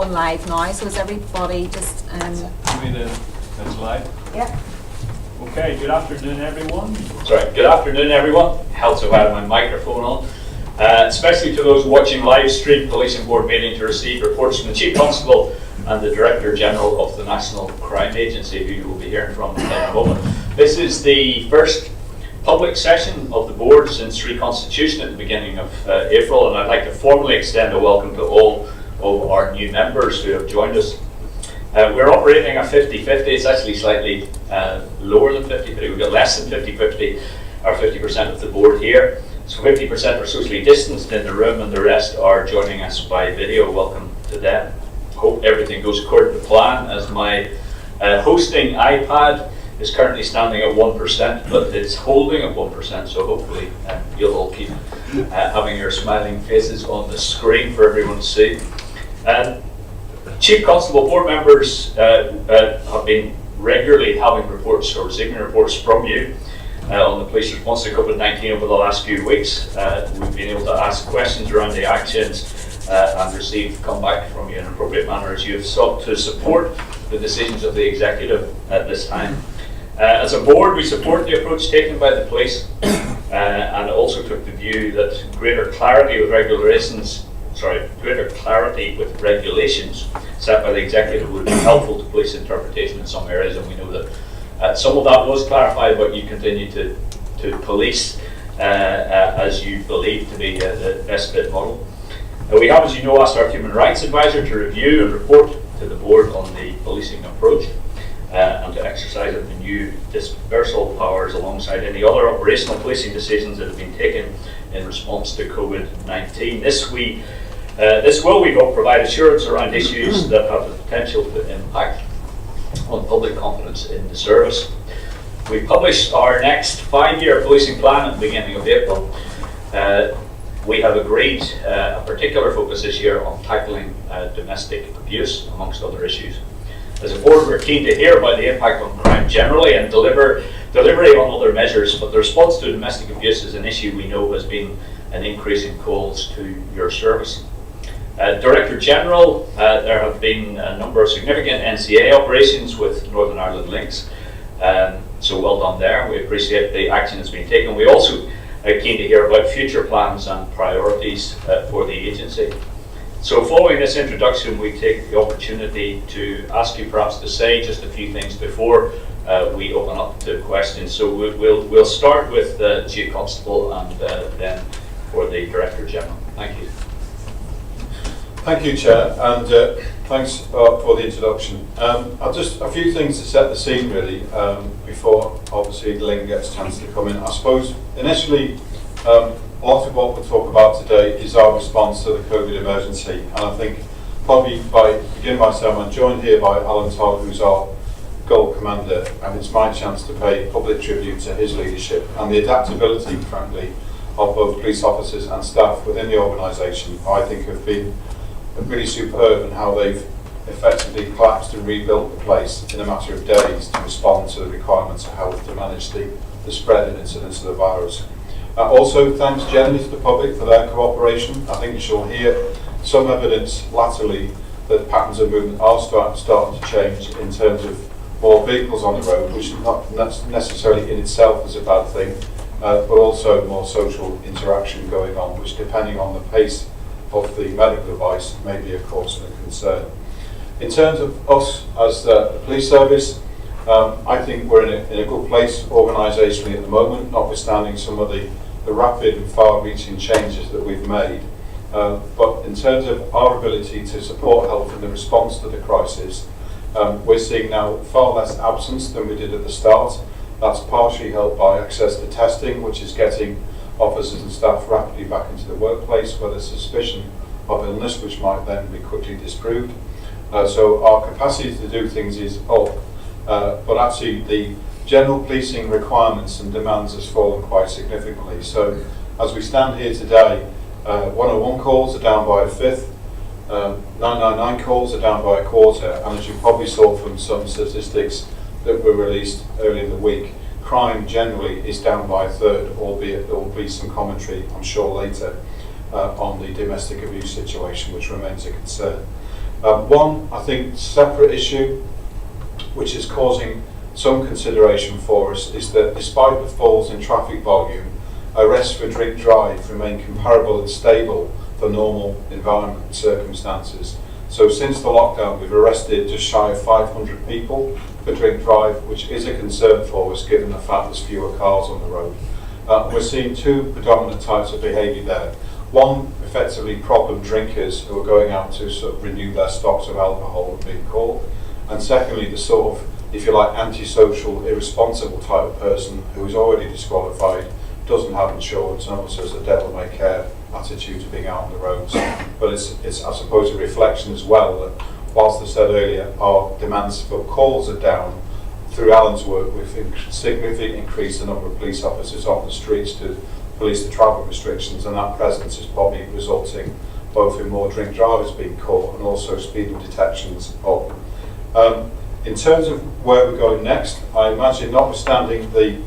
On live now, so is everybody just That's live? yeah. Okay, good afternoon everyone. Sorry, good afternoon everyone. Helps if I have my microphone on. Especially to those watching live stream Policing Board meeting to receive reports from the Chief Constable and the Director General of the National Crime Agency, who you will be hearing from in a moment. This is the first public session of the board since reconstitution at the beginning of April, and I'd like to formally extend a welcome to all of our new members who have joined us. We're operating a 50-50. It's actually slightly lower than 50-50. We've got less than 50-50, or 50% of the board here. So 50% are socially distanced in the room, and the rest are joining us by video. Welcome to them. Hope everything goes according to plan, as my hosting iPad is currently standing at 1%, but it's holding at 1%, so hopefully you'll all keep having your smiling faces on the screen for everyone to see. Chief Constable board members have been regularly having reports or receiving reports from you on the police response to COVID-19 over the last few weeks. We've been able to ask questions around the actions and receive comeback from you in an appropriate manner as you have sought to support the decisions of the executive at this time. As a board, we support the approach taken by the police and also took the view that greater clarity with regulations set by the executive would be helpful to police interpretation in some areas, and we know that some of that was clarified, but you continue to police as you believe to be the best fit model. We have, as you know, asked our Human Rights Advisor to review and report to the board on the policing approach and to exercise the new dispersal powers alongside any other operational policing decisions that have been taken in response to COVID-19. This will, we hope, provide assurance around issues that have the potential to impact on public confidence in the service. We published our next 5-year policing plan at the beginning of April. We have agreed a particular focus this year on tackling domestic abuse, amongst other issues. As a board, we're keen to hear about the impact on crime generally and delivery on other measures, but the response to domestic abuse is an issue we know has been an increase in calls to your service. Director General, there have been a number of significant NCA operations with Northern Ireland links, so well done there. We appreciate the action that's been taken. We also are keen to hear about future plans and priorities for the agency. So following this introduction, we take the opportunity to ask you perhaps to say just a few things before we open up to questions. So we'll start with the Chief Constable and then for the Director General. Thank you. Thank you, Chair, and thanks for the introduction. I'll just a few things to set the scene really before obviously Lynn gets a chance to come in. I suppose initially a lot of what we'll talk about today is our response to the COVID emergency, and I think probably begin by saying I'm joined here by Alan Todd, who's our Gold Commander, and it's my chance to pay public tribute to his leadership and the adaptability, frankly, of both police officers and staff within the organisation. I think have been really superb in how they've effectively collapsed and rebuilt the place in a matter of days to respond to the requirements of health to manage the spread and incidence of the virus. Also, thanks generally to the public for their cooperation. I think you shall hear some evidence latterly that patterns of movement are starting to change in terms of more vehicles on the road, which is not necessarily in itself is a bad thing, but also more social interaction going on, which depending on the pace of the medical device may be a cause of concern. In terms of us as the police service, I think we're in a good place organisationally at the moment, notwithstanding some of the rapid and far-reaching changes that we've made. But in terms of our ability to support health in the response to the crisis, we're seeing now far less absence than we did at the start. That's partially helped by access to testing, which is getting officers and staff rapidly back into the workplace where there's suspicion of illness, which might then be quickly disproved. So our capacity to do things is up, but actually the general policing requirements and demands has fallen quite significantly. So as we stand here today, 101 calls are down by a fifth, 999 calls are down by a quarter, and as you probably saw from some statistics that were released early in the week, crime generally is down by a third, albeit there will be some commentary, I'm sure, later on the domestic abuse situation, which remains a concern. One, I think, separate issue, which is causing some consideration for us, is that despite the falls in traffic volume, arrests for drink drive remain comparable and stable for normal environment and circumstances. So since the lockdown, we've arrested just shy of 500 people for drink drive, which is a concern for us given the fact there's fewer cars on the road. We're seeing two predominant types of behaviour there. One, effectively problem drinkers who are going out to sort of renew their stocks of alcohol and being caught. And secondly, the sort of, if you like, antisocial, irresponsible type of person who is already disqualified, doesn't have insurance, and also has a devil may care attitude to being out on the roads. But it's I suppose, a reflection as well that, whilst I said earlier, our demands for calls are down, through Alan's work, we've significantly increased the number of police officers on the streets to police the travel restrictions, and that presence is probably resulting both in more drink drivers being caught and also speeding detections up. In terms of where we're going next, I imagine, notwithstanding the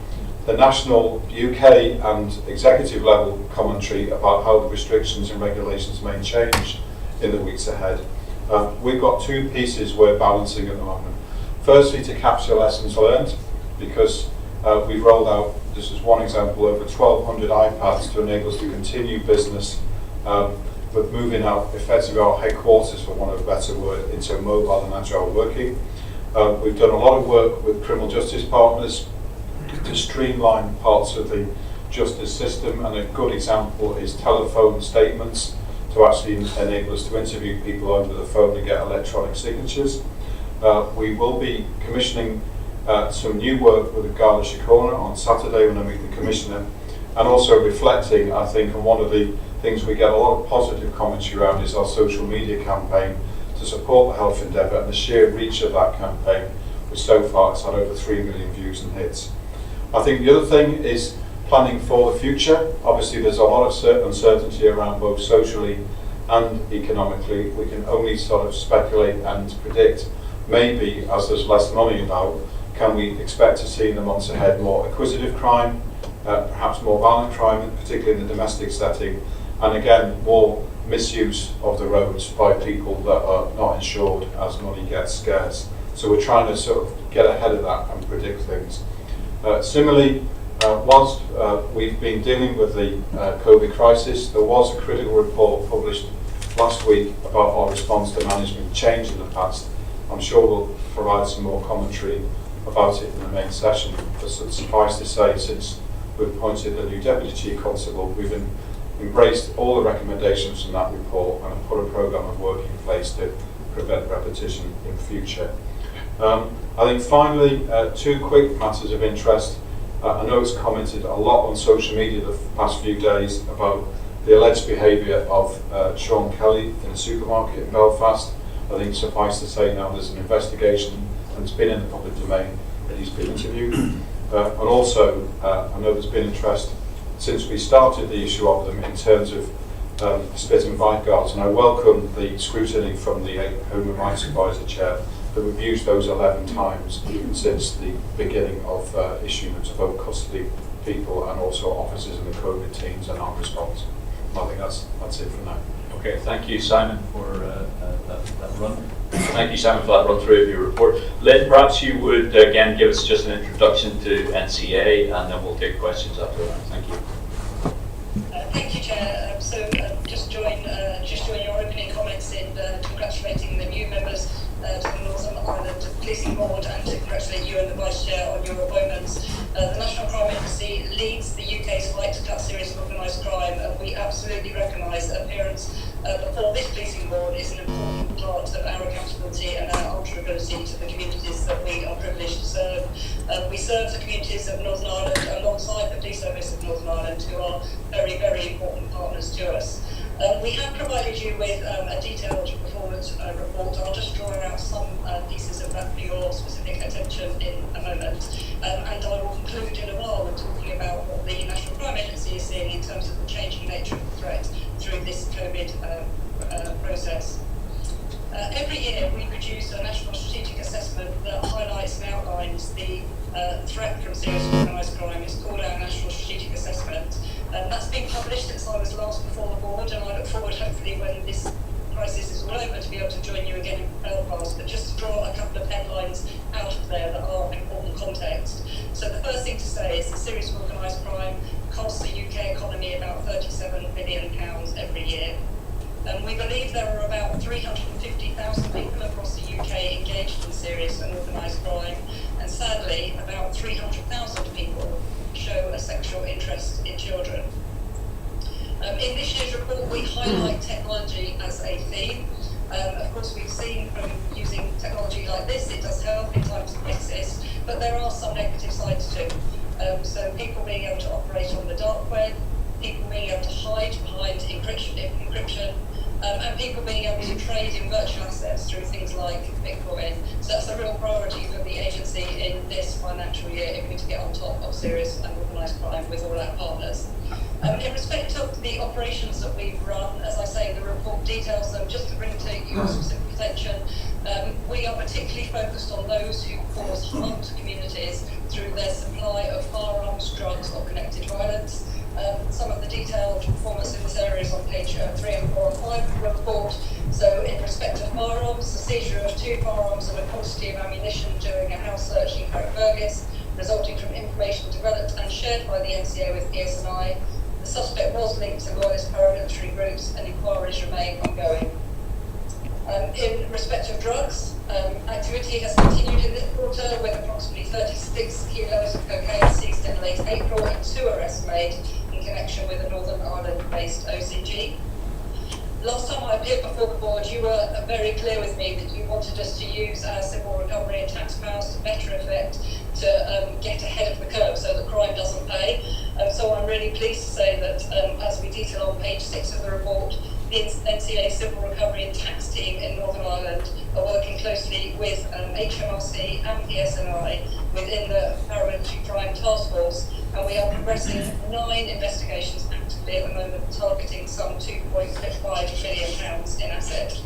national UK and executive level commentary about how the restrictions and regulations may change in the weeks ahead, we've got two pieces we're balancing at the moment. Firstly, to capture lessons learned, because we've rolled out, this is one example, over 1,200 iPads to enable us to continue business, but moving out effectively our headquarters, for want of a better word, into mobile and agile working. We've done a lot of work with criminal justice partners to streamline parts of the justice system, and a good example is telephone statements to actually enable us to interview people over the phone and get electronic signatures. We will be commissioning some new work with the Garda Síochána on Saturday when I meet the Commissioner, and also reflecting, I think, on one of the things we get a lot of positive commentary around is our social media campaign to support the health endeavour, and the sheer reach of that campaign, which so far has had over 3 million views and hits. I think the other thing is planning for the future. Obviously there's a lot of uncertainty around both socially and economically. We can only sort of speculate and predict, maybe as there's less money about, can we expect to see in the months ahead more acquisitive crime, perhaps more violent crime, particularly in the domestic setting, and again more misuse of the roads by people that are not insured as money gets scarce. So we're trying to sort of get ahead of that and predict things. Similarly, whilst we've been dealing with the COVID crisis, there was a critical report published last week about our response to management change in the past. I'm sure we'll provide some more commentary about it in the main session, but suffice to say, since we've appointed a new Deputy Chief Constable, we've embraced all the recommendations from that report and have put a programme of work in place to prevent repetition in future. I think finally, two quick matters of interest. I know it's commented a lot on social media the past few days about the alleged behaviour of Sean Kelly in a supermarket in Belfast. I think suffice to say now there's an investigation and it's been in the public domain that he's been interviewed. And also, I know there's been interest since we started the issue of them in terms of spit and bite guards, and I welcome the scrutiny from the Human Rights Advisor Chair that we've used those 11 times since the beginning of issuance of both custody people and also officers in the COVID teams and our response. I think that's it for now. Okay, thank you, Simon, for that run. Thank you, Simon, for that run through of your report. Lynn, perhaps you would again give us just an introduction to NCA, and then we'll take questions after that. Thank you. Thank you, Chair. Just join your opening comments in congratulating the new members to the Northern Ireland Policing Board, and to congratulate you and the Vice Chair on your appointments. The National Crime Agency leads the UK's fight to cut serious and organised crime, and we absolutely recognise that appearance before this policing board is an important part of our accountability and our answerability to the communities that we are privileged to serve. We serve the communities of Northern Ireland alongside the Police Service of Northern Ireland, who are very, very important partners to us. We have provided you with a detailed performance report. I'll just draw out some pieces of that for your specific attention in a moment. And I will conclude in a while with talking about what the National Crime Agency is seeing in terms of the changing nature of the threat through this COVID process. Every year we produce a national strategic assessment that highlights and outlines the threat from serious organised crime. It's called our National Strategic Assessment. That's been published since I was last before the board, and I look forward, hopefully, when this crisis is all over, to be able to join you again in Belfast, but just to draw a couple of headlines out of there that are important context. So the first thing to say is that serious organised crime costs the UK economy about £37 billion every year. We believe there are about 350,000 people across the UK engaged in serious and organised crime, and sadly, about 300,000 people show a sexual interest in children. In this year's report, we highlight technology as a theme. Of course, we've seen from using technology like this, it does help in times of crisis, but there are some negative sides too. So people being able to operate on the dark web, people being able to hide behind encryption, and people being able to trade in virtual assets through things like Bitcoin. So that's a real priority for the agency in this financial year if we're to get on top of serious and organised crime with all our partners. In respect of the operations that we've run, as I say, the report details them. Just to bring to your specific attention, we are particularly focused on those who cause harm to communities through their supply of firearms, drugs or connected violence. Some of the detailed performance in this area is on page 3 and 4 and 5 of the report. So in respect of firearms, the seizure of 2 firearms and a quantity of ammunition during a house search in Carrickfergus, resulting from information developed and shared by the NCA with PSNI. The suspect was linked to loyalist paramilitary groups and inquiries remain ongoing. In respect of drugs, activity has continued in this quarter with approximately 36 kilos of cocaine seized in late April and 2 arrests made in connection with a Northern Ireland-based OCG. Last time I appeared before the board, you were very clear with me that you wanted us to use our civil recovery and tax powers to better effect to get ahead of the curve so that crime doesn't pay. So I'm really pleased to say that as we detail on page 6 of the report, the NCA Civil Recovery and Tax Team in Northern Ireland are working closely with HMRC and PSNI within the paramilitary crime task force, and we are progressing 9 investigations actively at the moment, targeting some £2.5 billion in assets.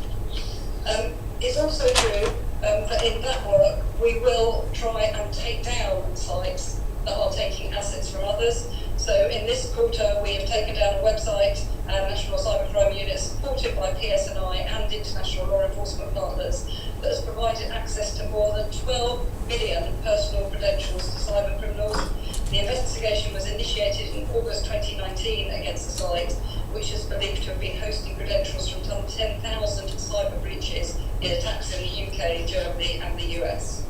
It's also true that in that work we will try and take down sites that are taking assets from others. So in this quarter we have taken down a website, our National Cybercrime Unit, supported by PSNI and international law enforcement partners, that has provided access to more than 12 million personal credentials to cyber criminals. The investigation was initiated in August 2019 against the site, which is believed to have been hosting credentials from some 10,000 cyber breaches in attacks in the UK, Germany and the US.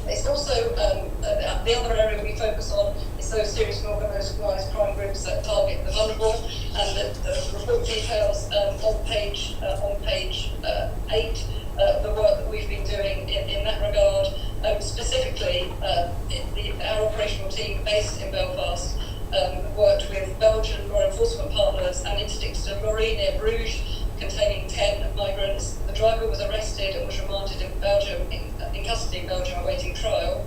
It's also, the other area we focus on is those serious and organised crime groups that target the vulnerable, and the report details on page 8 the work that we've been doing in that regard. Specifically, our operational team based in Belfast worked with Belgian law enforcement partners and interdicted a lorry near Bruges containing 10 migrants. The driver was arrested and was remanded in Belgium, in custody in Belgium awaiting trial.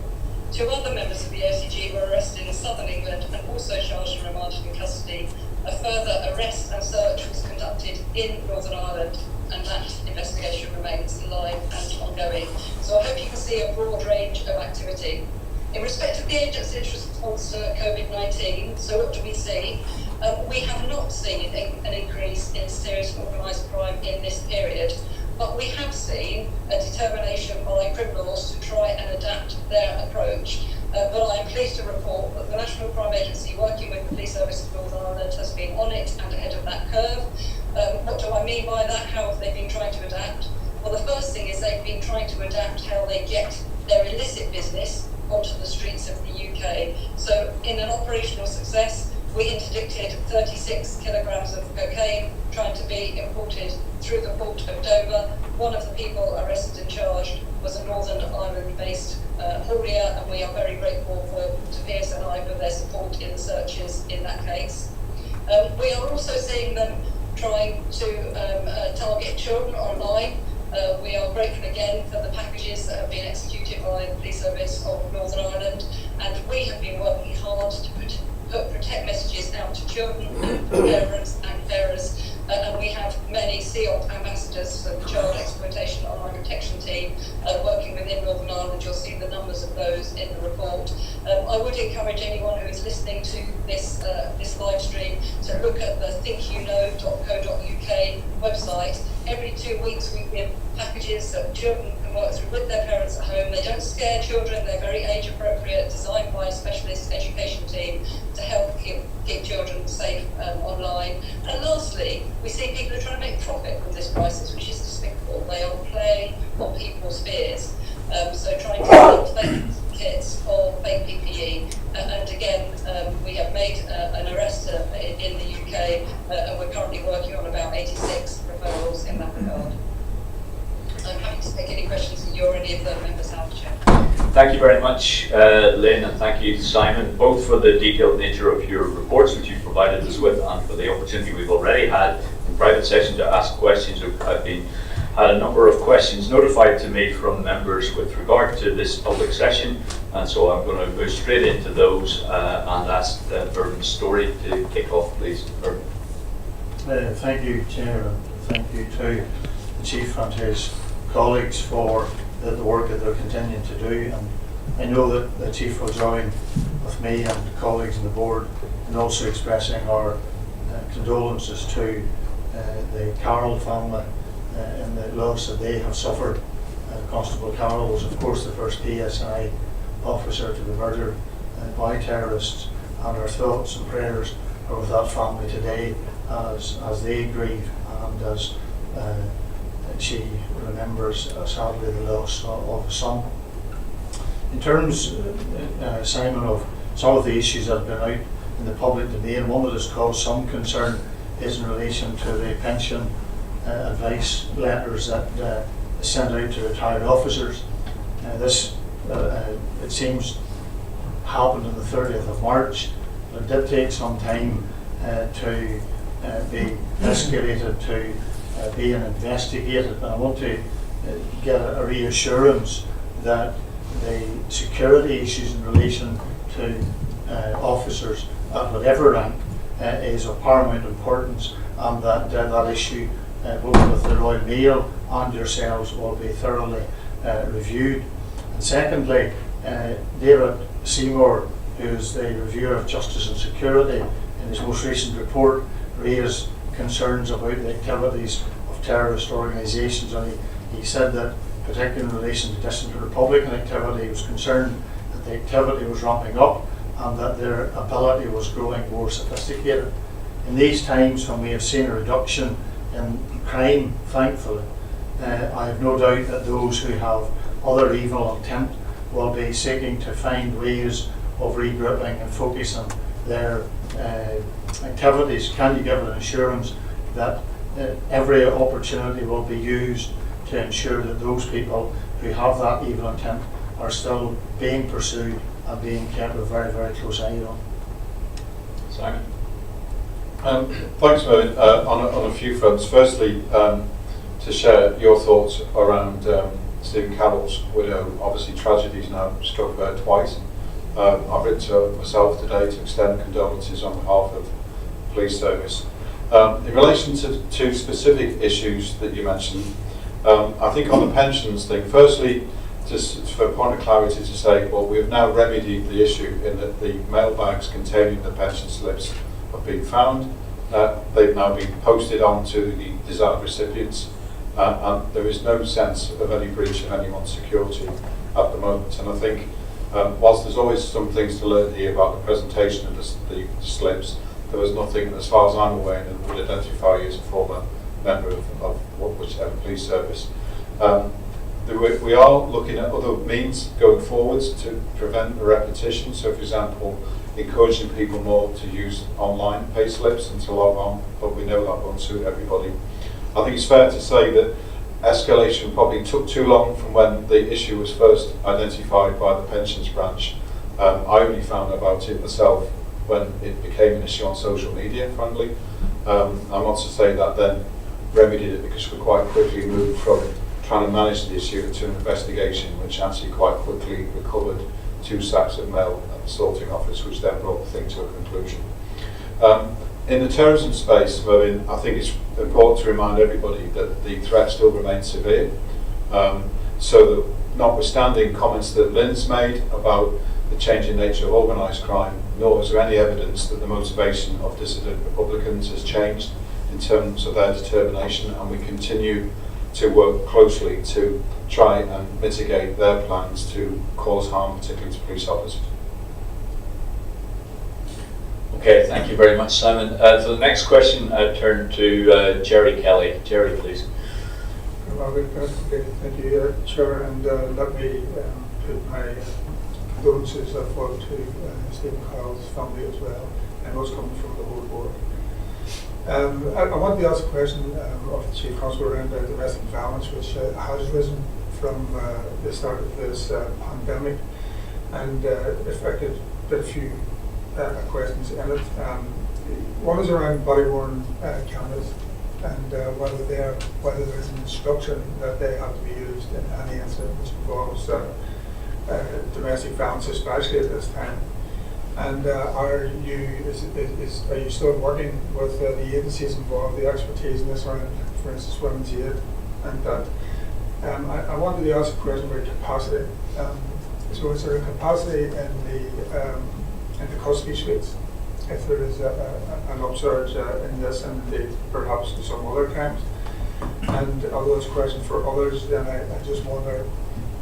2 other members of the OCG were arrested in southern England and also charged and remanded in custody. A further arrest and search was conducted in Northern Ireland, and that investigation remains live and ongoing. So I hope you can see a broad range of activity. In respect of the agency's response to COVID-19, so what do we see? We have not seen an increase in serious organised crime in this period, but we have seen a determination by criminals to try and adapt their approach. But I am pleased to report that the National Crime Agency, working with the Police Service of Northern Ireland, has been on it and ahead of that curve. What do I mean by that? How have they been trying to adapt? Well, the first thing is they've been trying to adapt how they get their illicit business onto the streets of the UK. So in an operational success, we interdicted 36 kilograms of cocaine trying to be imported through the port of Dover. One of the people arrested and charged was a Northern Ireland-based haulier, and we are very grateful to PSNI for their support in the searches in that case. We are also seeing them trying to target children online. We are grateful again for the packages that have been executed by the Police Service of Northern Ireland, and we have been working hard to put protect messages out to children, parents and carers, and we have many CEOP ambassadors, so the Child Exploitation Online Protection Team, working within Northern Ireland. You'll see the numbers of those in the report. I would encourage anyone who is listening to this live stream to look at the thinkyouKnow.co.uk website. Every 2 weeks we give packages that children can work through with their parents at home. They don't scare children, they're very age appropriate, designed by a specialist education team to help keep children safe online. And lastly, we see people who are trying to make profit from this crisis, which is despicable. They are playing on people's fears. So trying to sell fake kits or fake PPE. And again, we have made an arrest in the UK, and we're currently working on about 86 referrals in that regard. I'm happy to take any questions that you or any of the members have, Chair. Thank you very much, Lynn, and thank you, Simon, both for the detailed nature of your reports which you've provided us with, and for the opportunity we've already had in private session to ask questions. I've had a number of questions notified to me from members with regard to this public session, and so I'm going to go straight into those and ask Mervyn Storey to kick off, please. Thank you, Chair, and thank you to the Chief and his colleagues for the work that they're continuing to do. And I know that the Chief will join with me and colleagues on the board in also expressing our condolences to the Carroll family in the loss that they have suffered. Constable Carroll was, of course, the first PSNI officer to be murdered by terrorists, and our thoughts and prayers are with that family today as they grieve and as she remembers, sadly, the loss of a son. In terms, Simon, of some of the issues that have been out in the public domain, one that has caused some concern is in relation to the pension advice letters that is sent out to retired officers. This, it seems, happened on the 30th of March. It did take some time to be escalated to being investigated. And I want to get a reassurance that the security issues in relation to officers at whatever rank is of paramount importance, and that that issue both with the Royal Mail and yourselves will be thoroughly reviewed. And secondly, David Seymour, who is the Reviewer of Justice and Security, in his most recent report raised concerns about the activities of terrorist organisations, and he said that, particularly in relation to dissident Republican activity, he was concerned that the activity was ramping up and that their ability was growing more sophisticated. In these times when we have seen a reduction in crime, thankfully, I have no doubt that those who have other evil intent will be seeking to find ways of regrouping and focusing their activities. Can you give an assurance that every opportunity will be used to ensure that those people who have that evil intent are still being pursued and being kept a very, very close eye on? Simon? Thanks, Mervyn. On a few fronts. Firstly, to share your thoughts around Stephen Carroll's widow. Obviously, tragedy's now struck her twice. I've written to her myself today to extend condolences on behalf of the police service. In relation to two specific issues that you mentioned, I think on the pensions thing, firstly, just for a point of clarity to say, well, we have now remedied the issue in that the mailbags containing the pension slips have been found. They've now been posted on to the desired recipients, and there is no sense of any breach of anyone's security at the moment. And I think, whilst there's always some things to learn here about the presentation of the slips, there was nothing, as far as I'm aware, that would identify you as a former member of whichever police service. We are looking at other means going forwards to prevent the repetition. So, for example, encouraging people more to use online pay slips and to log on, but we know that won't suit everybody. I think it's fair to say that escalation probably took too long from when the issue was first identified by the pensions branch. I only found about it myself when it became an issue on social media, frankly. I'm not to say that then remedied it, because we quite quickly moved from trying to manage the issue to an investigation, which actually quite quickly recovered 2 sacks of mail at the sorting office, which then brought the thing to a conclusion. In the terrorism space, Mervyn, I think it's important to remind everybody that the threat still remains severe. So that, notwithstanding comments that Lynn's made about the changing nature of organised crime, nor is there any evidence that the motivation of dissident Republicans has changed in terms of their determination, and we continue to work closely to try and mitigate their plans to cause harm, particularly to police officers. Okay, thank you very much, Simon. So the next question I turn to Gerry Kelly. Gerry, please. Thank you, Chair, and let me put my condolences forward to Stephen Kyle's family as well, and those coming from the whole board. I want to ask a question of the Chief Constable around domestic violence, which has risen from the start of this pandemic, and if I could put a few questions in it. One is around body-worn cameras, and whether there's an instruction that they have to be used in any incident which involves domestic violence, especially at this time. And are you still working with the agencies involved, the expertise in this around, for instance, Women's Aid, and that? I wanted to ask a question about capacity. So is there a capacity in the custody suites if there is an upsurge in this, and indeed perhaps in some other times? And although it's a question for others, then I just wonder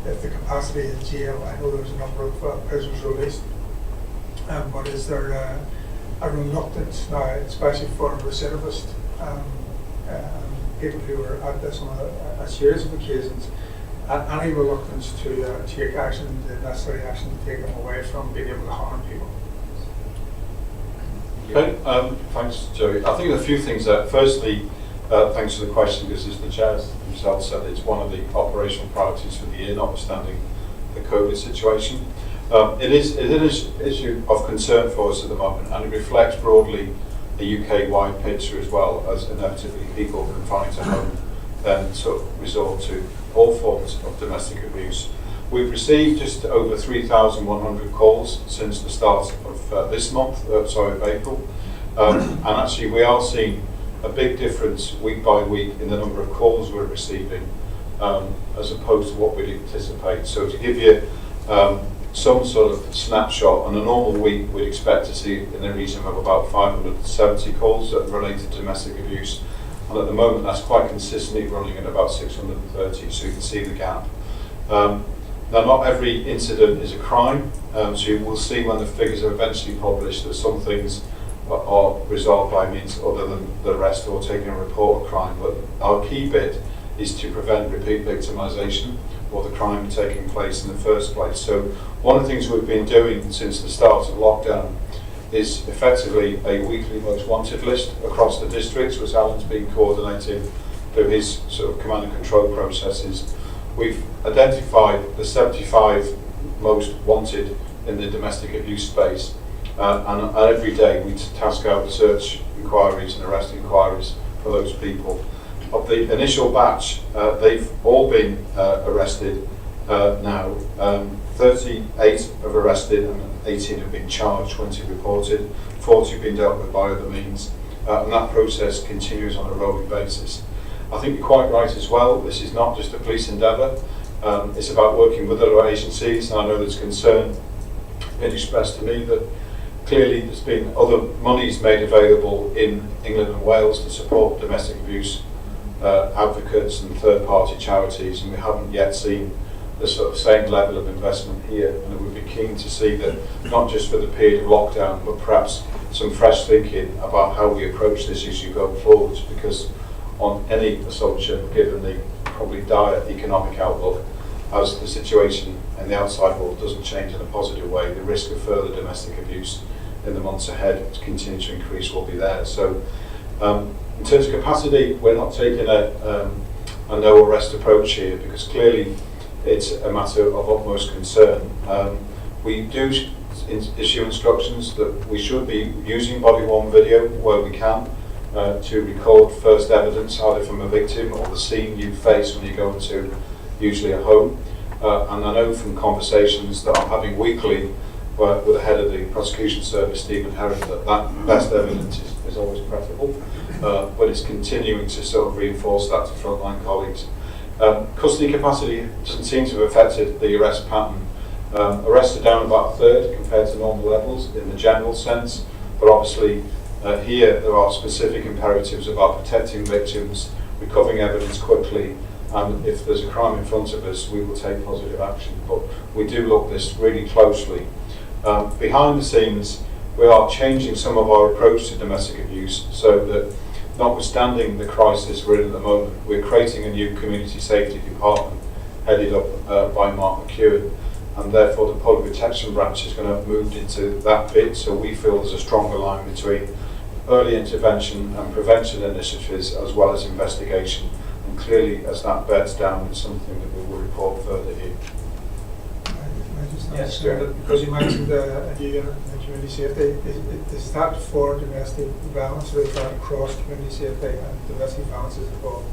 if the capacity in jail, I know there's a number of prisoners released, but is there a reluctance now, especially for recidivists, people who are at this on a series of occasions, any reluctance to take action, the necessary action to take them away from being able to harm people? Okay, thanks, Joey. I think a few things there. Firstly, thanks for the question, because as the Chair himself said, it's one of the operational priorities for the year, notwithstanding the COVID situation. It is an issue of concern for us at the moment, and it reflects broadly a UK-wide picture, as well as inevitably people confined to home then sort of resort to all forms of domestic abuse. We've received just over 3,100 calls since the start of this month, of April, and actually we are seeing a big difference week by week in the number of calls we're receiving, as opposed to what we'd anticipate. So to give you some sort of snapshot, on a normal week we'd expect to see in the region of about 570 calls that relate to domestic abuse, and at the moment that's quite consistently running at about 630, so you can see the gap. Now, not every incident is a crime, so you will see when the figures are eventually published that some things are resolved by means other than the arrest or taking a report of crime. But our key bit is to prevent repeat victimisation or the crime taking place in the first place. So one of the things we've been doing since the start of lockdown is effectively a weekly most wanted list across the districts, which Alan's been coordinating through his sort of command and control processes. We've identified the 75 most wanted in the domestic abuse space, and every day we task out search inquiries and arrest inquiries for those people. Of the initial batch, they've all been arrested now. 38 have arrested and 18 have been charged, 20 reported, 40 have been dealt with by other means, and that process continues on a rolling basis. I think you're quite right as well, this is not just a police endeavour, it's about working with other agencies, and I know there's concern been expressed to me that clearly there's been other monies made available in England and Wales to support domestic abuse advocates and third-party charities, and we haven't yet seen the sort of same level of investment here, and it would be keen to see that, not just for the period of lockdown, but perhaps some fresh thinking about how we approach this issue going forwards, because on any assumption, given the probably dire economic outlook, as the situation in the outside world doesn't change in a positive way, the risk of further domestic abuse in the months ahead to continue to increase will be there. So in terms of capacity, we're not taking a no arrest approach here, because clearly it's a matter of utmost concern. We do issue instructions that we should be using body-worn video where we can to record first evidence, either from a victim or the scene you face when you go into usually a home. And I know from conversations that I'm having weekly with the head of the prosecution service, Stephen Herron, that best evidence is always preferable, but it's continuing to sort of reinforce that to frontline colleagues. Custody capacity doesn't seem to have affected the arrest pattern. Arrests are down about a third compared to normal levels in the general sense, but obviously Here there are specific imperatives about protecting victims, recovering evidence quickly, and if there's a crime in front of us, we will take positive action. But we do look this really closely. Behind the scenes, we are changing some of our approach to domestic abuse so that, notwithstanding the crisis we're in at the moment, we're creating a new community safety department headed up by Mark McEwen, and therefore the public protection branch is going to have moved into that bit, so we feel there's a stronger line between early intervention and prevention initiatives as well as investigation. And clearly, as that beds down, it's something that we will report further here. Yes, sir. Because you mentioned a new unit in community safety, is that for domestic violence, or is that across community safety and domestic violence is involved?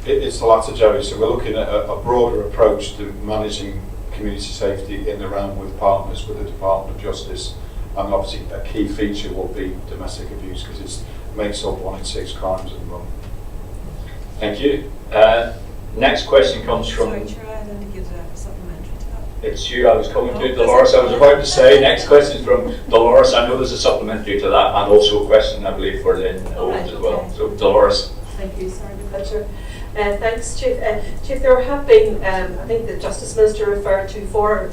It's the latter, Gerry. So we're looking at a broader approach to managing community safety in the realm with partners with the Department of Justice, and obviously a key feature will be domestic abuse because it makes up 1 in 6 crimes at the moment. Thank you. Next question comes from... Sorry, Chair, I had to give a supplementary to that. It's you, I was coming to Dolores. I was about to say, next question from Dolores. I know there's a supplementary to that, and also a question, I believe, for Lynn Owens as well. So, Dolores. Thank you, sorry, Butcher. Thanks, Chief. Chief, there have been, I think the Justice Minister referred to 4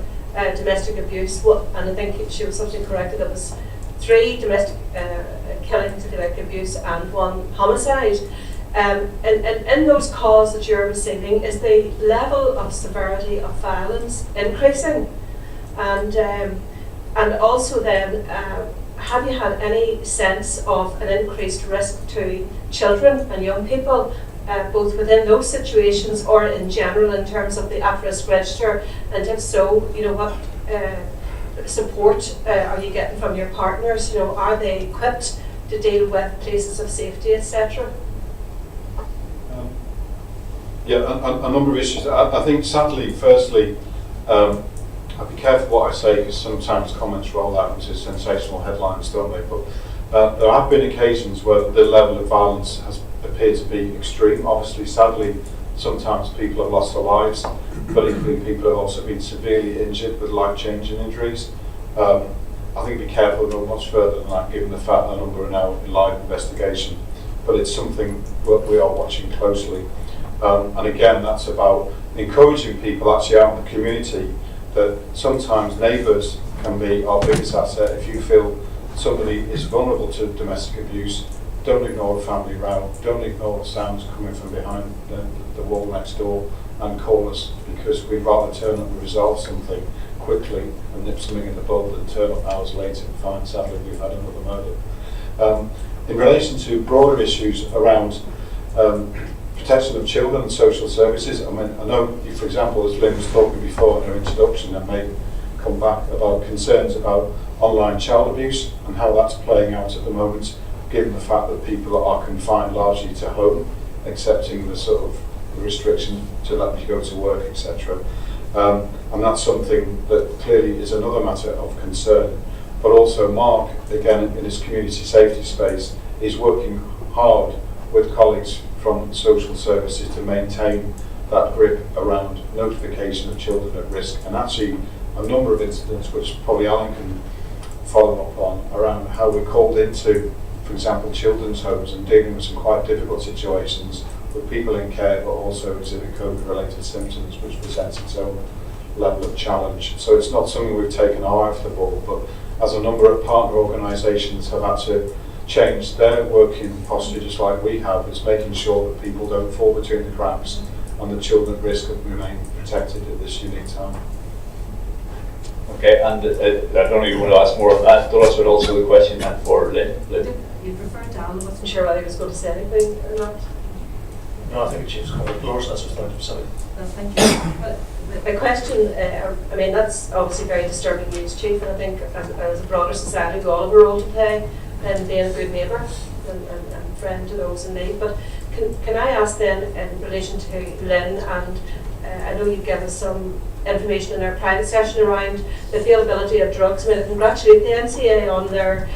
domestic abuse, and I think she was subject corrected, it was 3 domestic killings, if you like, abuse, and 1 homicide. And in those calls that you're receiving, is the level of severity of violence increasing? And also then, have you had any sense of an increased risk to children and young people, both within those situations or in general in terms of the at-risk register? And if so, you know, what support are you getting from your partners? You know, are they equipped to deal with places of safety, etc.? Yeah, a number of issues. I think, sadly, firstly, I'll be careful what I say because sometimes comments roll out into sensational headlines, don't they? But there have been occasions where the level of violence has appeared to be extreme. Obviously, sadly, sometimes people have lost their lives, but equally people have also been severely injured with life-changing injuries. I think be careful to go much further than that, given the fact that a number are now in live investigation. But it's something that we are watching closely. And again, that's about encouraging people actually out in the community that sometimes neighbours can be our biggest asset. If you feel somebody is vulnerable to domestic abuse, don't ignore a family row, don't ignore sounds coming from behind the wall next door, and call us, because we'd rather turn up and resolve something quickly and nip something in the bud than turn up hours later and find, sadly, we've had another murder. In relation to broader issues around protection of children and social services, I mean, I know, for example, as Lynn was talking before in her introduction, and may come back about concerns about online child abuse and how that's playing out at the moment, given the fact that people are confined largely to home, accepting the sort of restriction to let you go to work, etc. And that's something that clearly is another matter of concern. But also Mark, again, in his community safety space, is working hard with colleagues from social services to maintain that grip around notification of children at risk. And actually a number of incidents which probably Alan can follow up on around how we're called into, for example, children's homes and dealing with some quite difficult situations with people in care but also exhibit COVID-related symptoms, which presents its own level of challenge. So it's not something we've taken our eye off the ball, but as a number of partner organisations have had to change their working posture just like we have, it's making sure that people don't fall between the cracks and the children at risk remain protected at this unique time. Okay, and I don't know if you want to ask more of that, Dolores, but also the question then for Lynn. You preferred Alan, I wasn't sure whether he was going to say anything or not. No, I think the Chief's covered. Dolores, that's what I was going to say. Well, thank you. Well, the question, I mean, that's obviously very disturbing news, Chief, and I think as a broader society, we all have a role to play in being a good neighbour and friend to those in need. But can I ask then, in relation to Lynn, and I know you've given us some information in our private session around the availability of drugs. I mean, I congratulate the NCA on their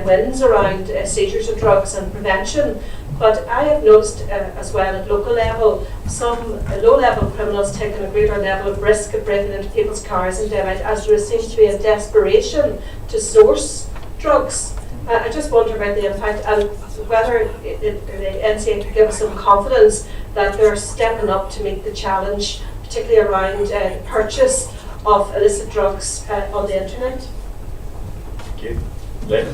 wins around seizures of drugs and prevention. But I have noticed as well at local level, some low-level criminals taking a greater level of risk of breaking into people's cars and daylight, as there seems to be a desperation to source drugs. I just wonder about the impact and whether the NCA could give us some confidence that they're stepping up to meet the challenge, particularly around the purchase of illicit drugs on the internet. Thank you. Lynn?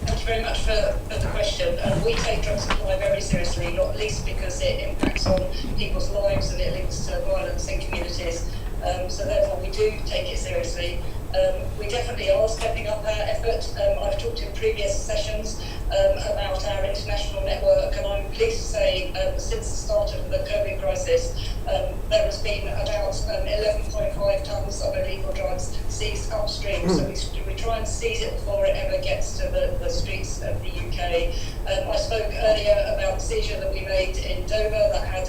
Thank you very much for the question. We take drug supply very seriously, not least because it impacts on people's lives and it links to violence in communities. So therefore we do take it seriously. We definitely are stepping up our effort. I've talked in previous sessions about our international network, and I'm pleased to say since the start of the COVID crisis, there has been about 11.5 tonnes of illegal drugs seized upstream. So we try and seize it before it ever gets to the streets of the UK. I spoke earlier about the seizure that we made in Dover that had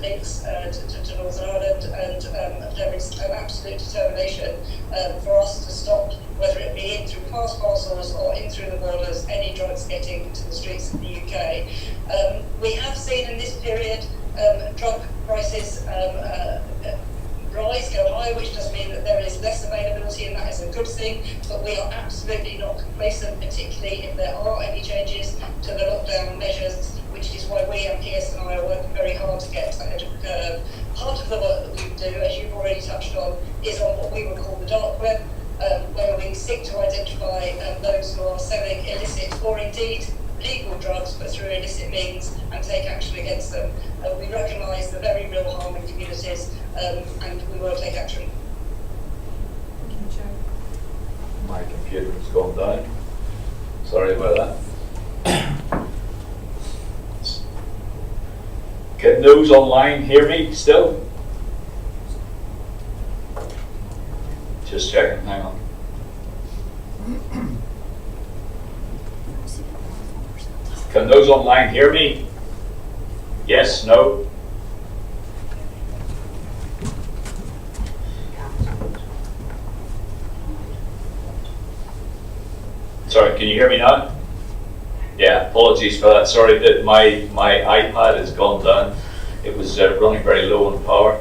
links to Northern Ireland, and there is an absolute determination for us to stop, whether it be in through fast parcels or in through the borders, any drugs getting to the streets of the UK. We have seen in this period drug prices rise, go high, which does mean that there is less availability, and that is a good thing, but we are absolutely not complacent, particularly if there are any changes to the lockdown measures, which is why we and PSNI are working very hard to get ahead of the curve. Part of the work that we do, as you've already touched on, is on what we would call the dark web, where we seek to identify those who are selling illicit or indeed legal drugs but through illicit means and take action against them. We recognise the very real harm in communities and we will take action. Thank you, Chair. My computer has gone down. Sorry about that. Can those online hear me still? Just checking, hang on. Can those online hear me? Yes, no? Sorry, can you hear me now? Yeah, apologies for that. Sorry that my iPad has gone down. It was running very low on power.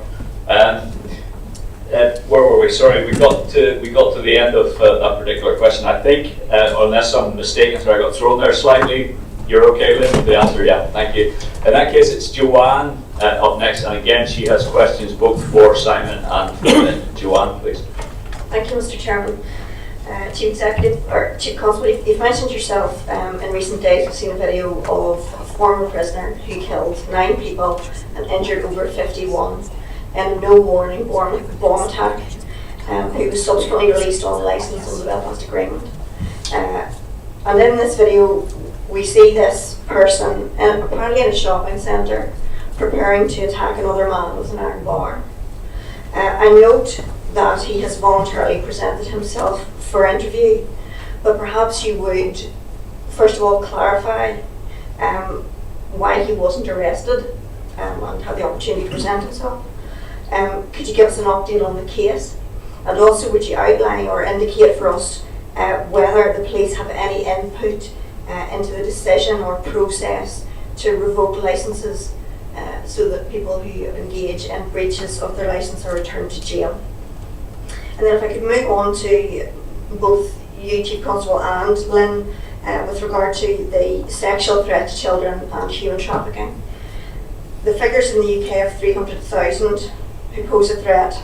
Where were we? Sorry, we got to the end of that particular question. I think, unless I'm mistaken, so I got thrown there slightly. You're okay, Lynn, with the answer? Yeah, thank you. In that case, it's Joanne up next, and again, she has questions both for Simon and for Lynn. Joanne, please. Thank you, Mr. Chairman. Chief Executive, or Chief Constable, you've mentioned yourself in recent days, we've seen a video of a former prisoner who killed 9 people and injured over 51 in a no warning bomb attack, who was subsequently released on licence on the Belfast Agreement. And in this video, we see this person apparently in a shopping centre preparing to attack another man with an iron bar. I note that he has voluntarily presented himself for interview, but perhaps you would first of all clarify why he wasn't arrested and had the opportunity to present himself. Could you give us an update on the case, and also would you outline or indicate for us whether the police have any input into the decision or process to revoke licences so that people who engage in breaches of their licence are returned to jail? And then if I could move on to both you, Chief Constable, and Lynn, with regard to the sexual threat to children and human trafficking. The figures in the UK of 300,000 who pose a threat,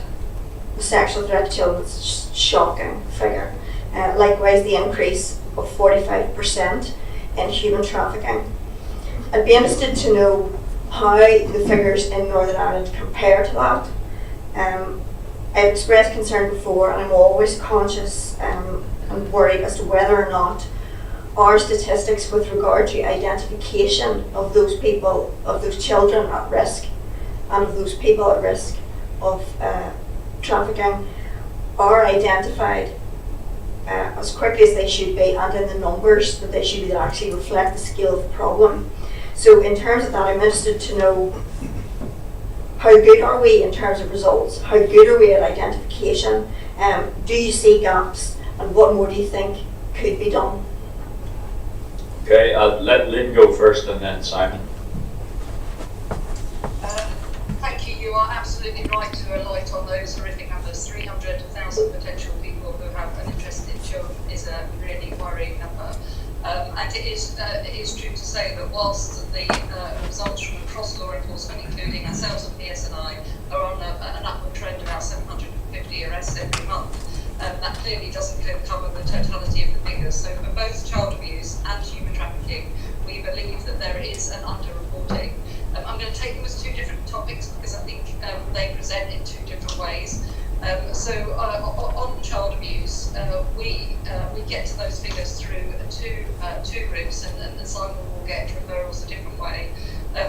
a sexual threat to children, is a shocking figure. Likewise, the increase of 45% in human trafficking. I'd be interested to know how the figures in Northern Ireland compare to that. I've expressed concern before, and I'm always conscious and worried as to whether or not our statistics with regard to identification of those people, of those children at risk, and of those people at risk of trafficking are identified as quickly as they should be, and in the numbers that they should be, that actually reflect the scale of the problem. So in terms of that, I'm interested to know, how good are we in terms of results? How good are we at identification? Do you see gaps? And what more do you think could be done? Okay, I'll let Lynn go first and then Simon. Thank you. You are absolutely absolutely right to alight on those horrific numbers. 300,000 potential people who have an interest in children is a really worrying number. And it is true to say that whilst the results from across law enforcement, including ourselves and PSNI, are on an upward trend, about 750 arrests every month, that clearly doesn't cover the totality of the figures. So for both child abuse and human trafficking, we believe that there is an underreporting. I'm going to take them as two different topics because I think they present in two different ways. So on child abuse, we get to those figures through two routes, and Simon will get referrals a different way.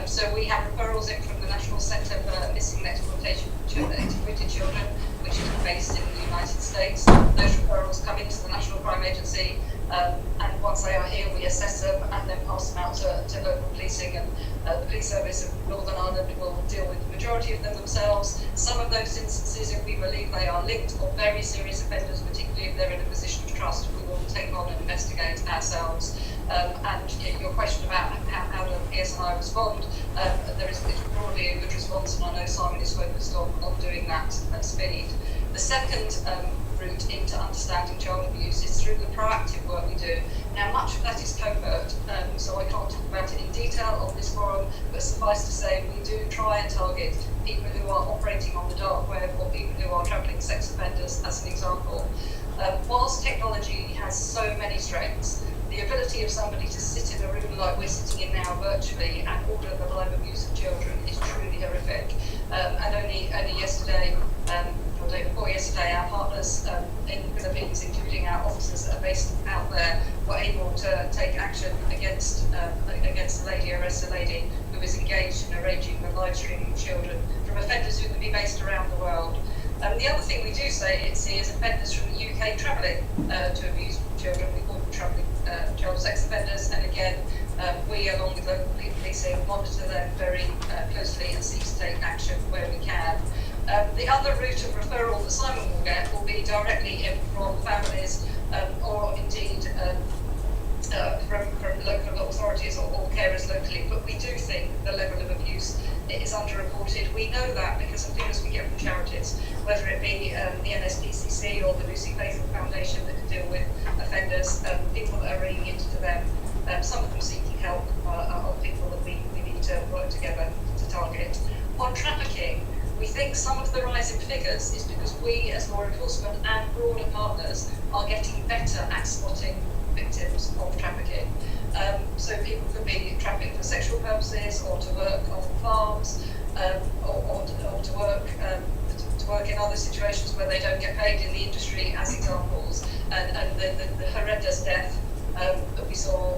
So we have referrals in from the National Centre for Missing and Exploitation Exploited Children, which is based in the United States. Those referrals come into the National Crime Agency, and once they are here, we assess them and then pass them out to local policing, and the Police Service of Northern Ireland will deal with the majority of them themselves. Some of those instances, if we believe they are linked or very serious offenders, particularly if they're in a position of trust, we will take on and investigate ourselves. And your question about how the PSNI respond, there is broadly a good response, and I know Simon is focused on doing that at speed. The second route into understanding child abuse is through the proactive work we do. Now, much of that is covert, so I can't talk about it in detail on this forum, but suffice to say we do try and target people who are operating on the dark web or people who are travelling sex offenders, as an example. Whilst technology has so many strengths, the ability of somebody to sit in a room like we're sitting in now virtually and order the live abuse of children is truly horrific. And only yesterday, or the day before yesterday, our partners in the Philippines, including our officers that are based out there, were able to take action against a lady, arrest a lady who was engaged in arranging the live streaming of children from offenders who can be based around the world. The other thing we do see is offenders from the UK travelling to abuse children. We call them travelling child sex offenders, and again, we, along with local policing, monitor them very closely and seek to take action where we can. The other route of referral that Simon will get will be directly in from families or indeed from local authorities or carers locally, but we do think the level of abuse is underreported. We know that because of figures we get from charities, whether it be the NSPCC or the Lucy Faithful Foundation that can deal with offenders, people that are ringing into them, some of them seeking help are people that we need to work together to target. On trafficking, we think some of the rise in figures is because we as law enforcement and broader partners are getting better at spotting victims of trafficking. So people could be trafficked for sexual purposes, or to work on farms, or to work in other situations where they don't get paid in the industry, as examples. And the horrendous death that we saw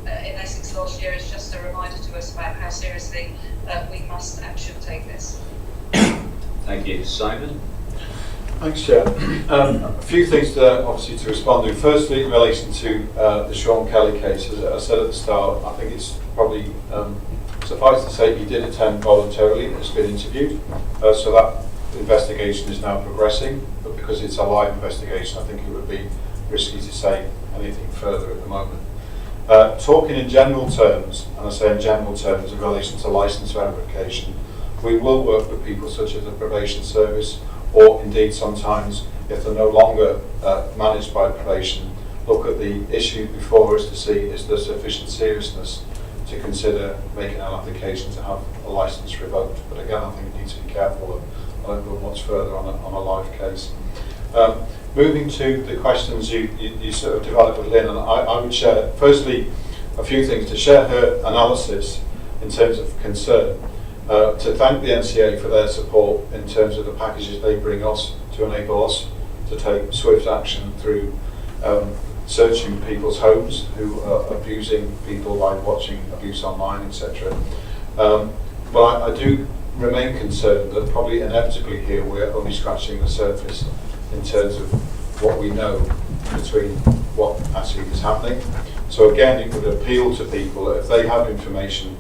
in Essex last year is just a reminder to us about how seriously we must and should take this. Thank you. Simon? Thanks, Chair. A few things to, obviously, to respond to. Firstly, in relation to the Sean Kelly case, as I said at the start, I think it's probably suffice to say he did attend voluntarily and has been interviewed. So that investigation is now progressing, but because it's a live investigation, I think it would be risky to say anything further at the moment. Talking in general terms, and I say in general terms in relation to licence verification, we will work with people such as the probation service, or indeed sometimes, if they're no longer managed by probation, look at the issue before us to see is there sufficient seriousness to consider making an application to have a licence revoked. But again, I think we need to be careful and I don't go much further on a live case. Moving to the questions you sort of developed with Lynn, and I would share, firstly, a few things, to share her analysis in terms of concern. To thank the NCA for their support in terms of the packages they bring us to enable us to take swift action through searching people's homes who are abusing people by watching abuse online, etc. But I do remain concerned that probably inevitably here we're only scratching the surface in terms of what we know between what actually is happening. So again, it would appeal to people that if they have information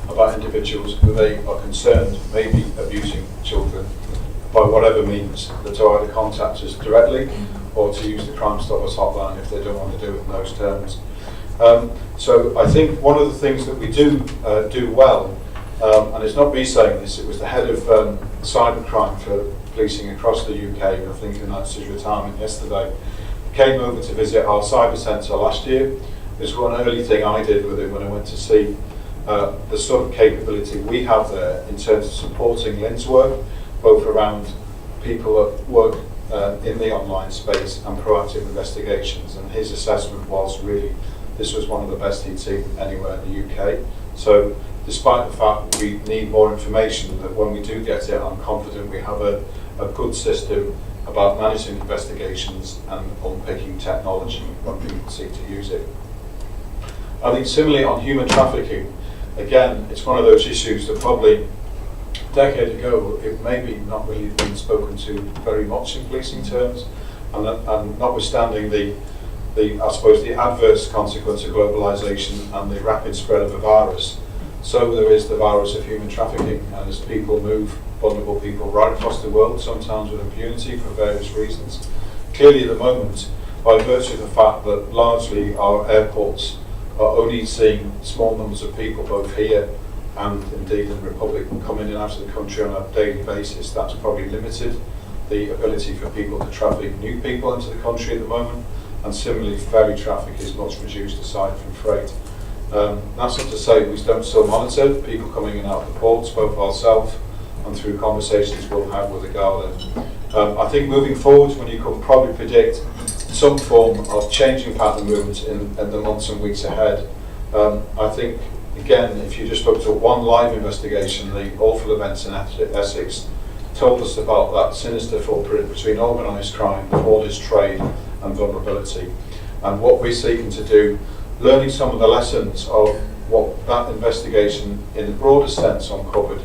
about individuals who they are concerned may be abusing children by whatever means, that to either contact us directly or to use the Crime Stoppers hotline if they don't want to do it in those terms. So I think one of the things that we do well And it's not me saying this, it was the head of cybercrime for policing across the UK, I think announced his retirement yesterday, came over to visit our cyber centre last year. It was one early thing I did with him when I went to see the sort of capability we have there in terms of supporting Lynn's work, both around people that work in the online space and proactive investigations. And his assessment was really this was one of the best he'd seen anywhere in the UK. So despite the fact that we need more information, that when we do get it, I'm confident we have a good system about managing investigations and unpicking technology when people seek to use it. I think similarly on human trafficking, again, it's one of those issues that probably a decade ago it maybe not really been spoken to very much in policing terms, and notwithstanding I suppose the adverse consequence of globalisation and the rapid spread of a virus, so there is the virus of human trafficking, and as people move, vulnerable people right across the world, sometimes with impunity for various reasons. Clearly at the moment, by virtue of the fact that largely our airports are only seeing small numbers of people both here and indeed in the Republic coming in and out of the country on a daily basis, that's probably limited the ability for people to traffic new people into the country at the moment. And similarly, ferry traffic is much reduced aside from freight. That's not to say we don't still monitor people coming in and out of the ports, both ourselves and through conversations we'll have with the Garda. I think moving forward, when you can probably predict some form of changing pattern movements in the months and weeks ahead, I think, again, if you just look to one live investigation, the awful events in Essex told us about that sinister footprint between organised crime, orders, trade and vulnerability. And what we're seeking to do, learning some of the lessons of what that investigation in the broader sense uncovered,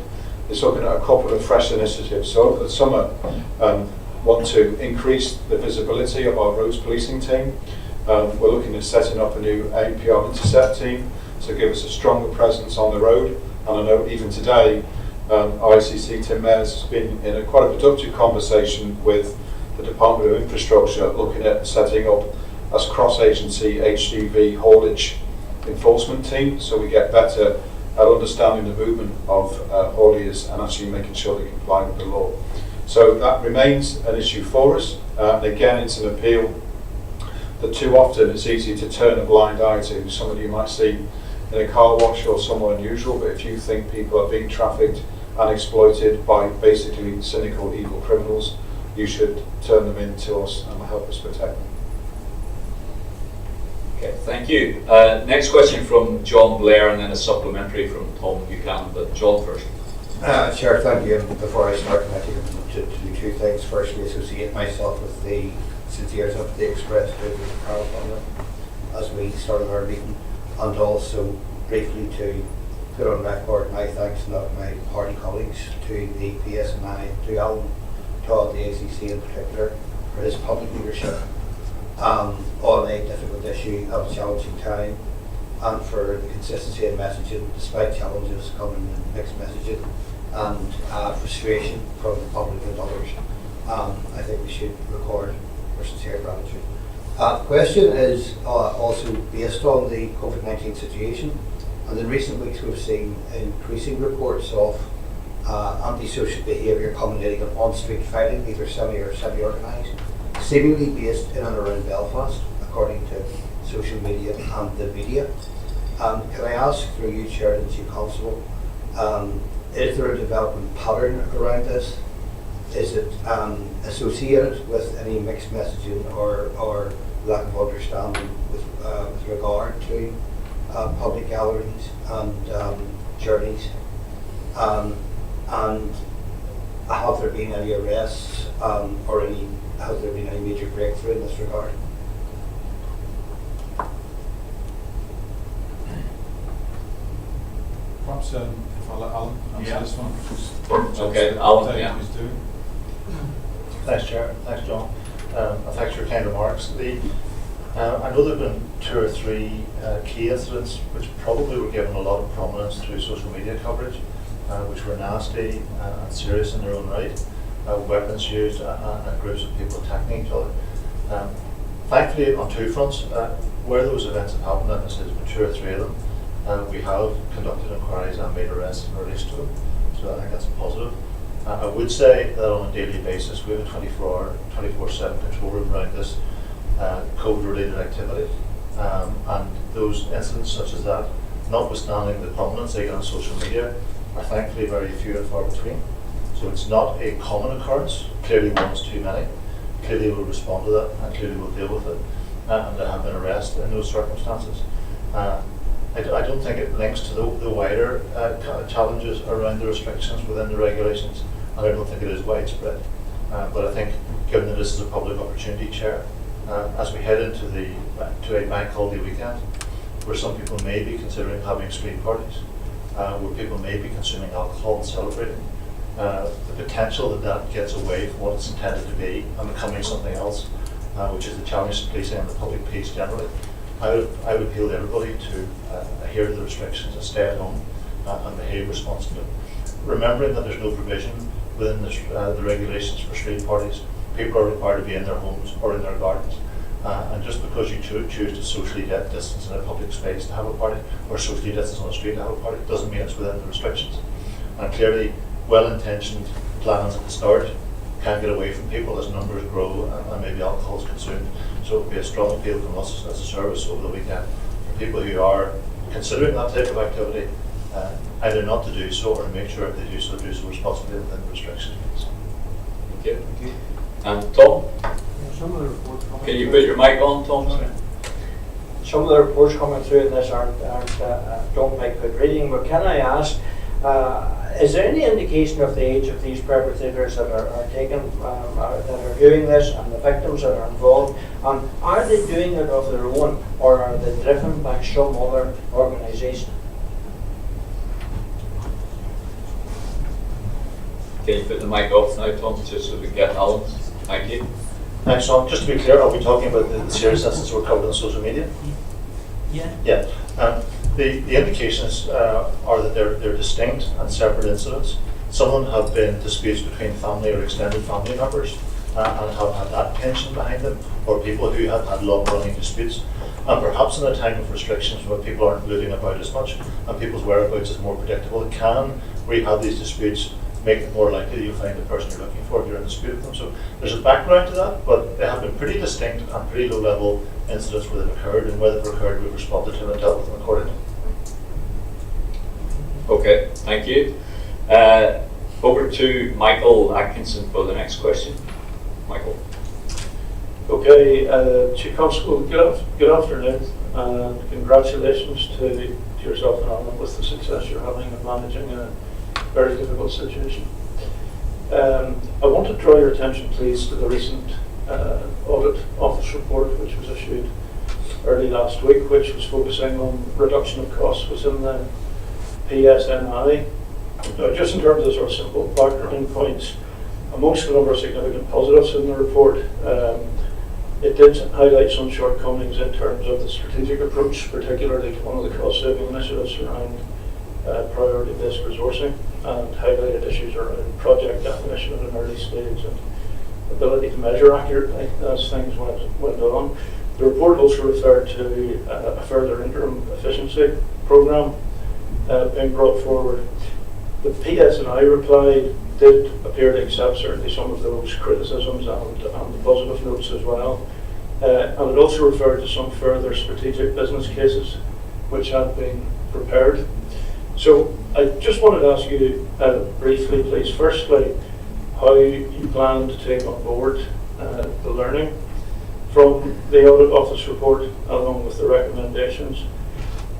is looking at a couple of fresh initiatives. So over the summer, want to increase the visibility of our roads policing team. We're looking at setting up a new APR intercept team to give us a stronger presence on the road. And I know even today, our ICC Tim Mayers has been in quite a productive conversation with the Department of Infrastructure, looking at setting up as cross-agency HGV haulage enforcement team, so we get better at understanding the movement of hauliers and actually making sure they comply with the law. So that remains an issue for us. And again, it's an appeal that too often it's easy to turn a blind eye to. Somebody you might see in a car wash or somewhere unusual, but if you think people are being trafficked and exploited by basically cynical, evil criminals, you should turn them in to us and help us protect them. Okay, thank you. Next question from John Blair, and then a supplementary from Tom Buchanan, but John first. Chair, thank you. Before I start, I think to do two things. Firstly, associate myself with the sincere sympathy expressed to the Carol family as we started our meeting, and also briefly to put on record my thanks, not my party colleagues, to the PSNI, to Alan Todd, the ACC in particular, for his public leadership on a difficult issue at a challenging time, and for the consistency in messaging despite challenges coming in mixed messaging and frustration from the public and others. I think we should record our sincere gratitude. The question is also based on the COVID-19 situation, and in recent weeks we've seen increasing reports of antisocial behaviour culminating in on-street fighting, either semi or semi-organised, seemingly based in and around Belfast, according to social media and the media. Can I ask, through you, Chair and Chief Constable, is there a development pattern around this? Is it associated with any mixed messaging or lack of understanding with regard to public gatherings and journeys? And have there been any arrests or has there been any major breakthrough in this regard? Perhaps if I let Alan answer this one. Okay, Alan, yeah. He's doing. Thanks, Chair. Thanks, John. Thanks for your kind remarks. I know there have been 2 or 3 key incidents which probably were given a lot of prominence through social media coverage, which were nasty and serious in their own right, weapons used and groups of people attacking each other. Thankfully, on 2 fronts, where those events have happened, and this has been 2 or 3 of them, We have conducted inquiries and made arrests in relation to them, so I think that's a positive. I would say that on a daily basis we have a 24-hour, 24/7 control room around this COVID-related activity, and those incidents such as that, notwithstanding the prominence they get on social media, are thankfully very few and far between. So it's not a common occurrence. Clearly one is too many. Clearly we'll respond to that and clearly we'll deal with it, and there have been arrests in those circumstances. I don't think it links to the wider challenges around the restrictions within the regulations, and I don't think it is widespread. But I think, given that this is a public opportunity, Chair, as we head into to a bank holiday weekend, where some people may be considering having street parties, where people may be consuming alcohol and celebrating, the potential that gets away from what it's intended to be and becoming something else, which is the challenge to policing and the public peace generally. I would appeal to everybody to adhere to the restrictions and stay at home and behave responsibly. Remembering that there's no provision within the regulations for street parties. People are required to be in their homes or in their gardens. And just because you choose to socially distance in a public space to have a party, or socially distance on the street to have a party, doesn't mean it's within the restrictions. And clearly, well-intentioned plans at the start can get away from people as numbers grow and maybe alcohol is consumed. So it would be a strong appeal from us as a service over the weekend for people who are considering that type of activity, either not to do so or to make sure if they do so responsibly within the restrictions. Thank you. And Tom? Some of the reports coming Can you through- put your mic on, Tom? Some of the reports coming through in this don't make good reading, but can I ask, is there any indication of the age of these perpetrators that are taken, that are doing this, and the victims that are involved? Are they doing it of their own, or are they driven by some other organisation? Can you put the mic off now, Tom, just so we can get Alan? Thank you. Thanks, Sean. Just to be clear, are we talking about the serious incidents that were covered on social media? Yeah. Yeah. The indications are that they're distinct and separate incidents. Some of them have been disputes between family or extended family members and have had that tension behind them, or people who have had long-running disputes. And perhaps in a time of restrictions where people aren't moving about as much and people's whereabouts is more predictable, it can, where you have these disputes, make it more likely that you'll find the person you're looking for if you're in a dispute with them. So there's a background to that, but they have been pretty distinct and pretty low-level incidents where they've occurred, and where they've occurred, we've responded to them and dealt with them accordingly. Okay, thank you. Over to Michael Atkinson for the next question. Michael. Okay, Chief Constable, good afternoon, and congratulations to yourself and Alan with the success you're having in managing a very difficult situation. I want to draw your attention, please, to the recent audit office report which was issued early last week, which was focusing on reduction of costs within the PSNI. Just in terms of sort of simple background points, amongst the number of significant positives in the report, it did highlight some shortcomings in terms of the strategic approach, particularly to one of the cost-saving initiatives around priority-based resourcing, and highlighted issues around project definition at an early stage and ability to measure accurately as things went on. The report also referred to a further interim efficiency programme being brought forward. The PSNI reply did appear to accept certainly some of those criticisms and the positive notes as well. And it also referred to some further strategic business cases which had been prepared. So I just wanted to ask you briefly, please, firstly, how you plan to take on board the learning from the audit office report along with the recommendations,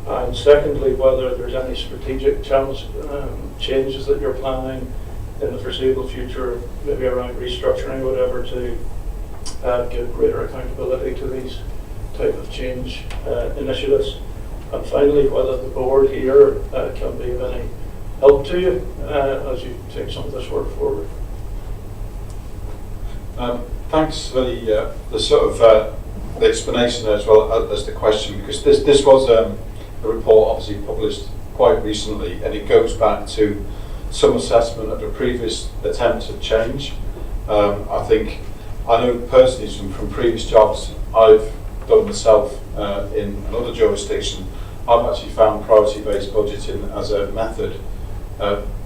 and secondly, whether there's any strategic changes that you're planning in the foreseeable future, maybe around restructuring or whatever, to give greater accountability to these type of change initiatives. And finally, whether the board here can be of any help to you as you take some of this work forward. Thanks for the sort of the explanation as well as the question, because this was a report obviously published quite recently, and it goes back to some assessment of a previous attempt at change. I know personally from previous jobs I've done myself in another jurisdiction, I've actually found priority-based budgeting as a method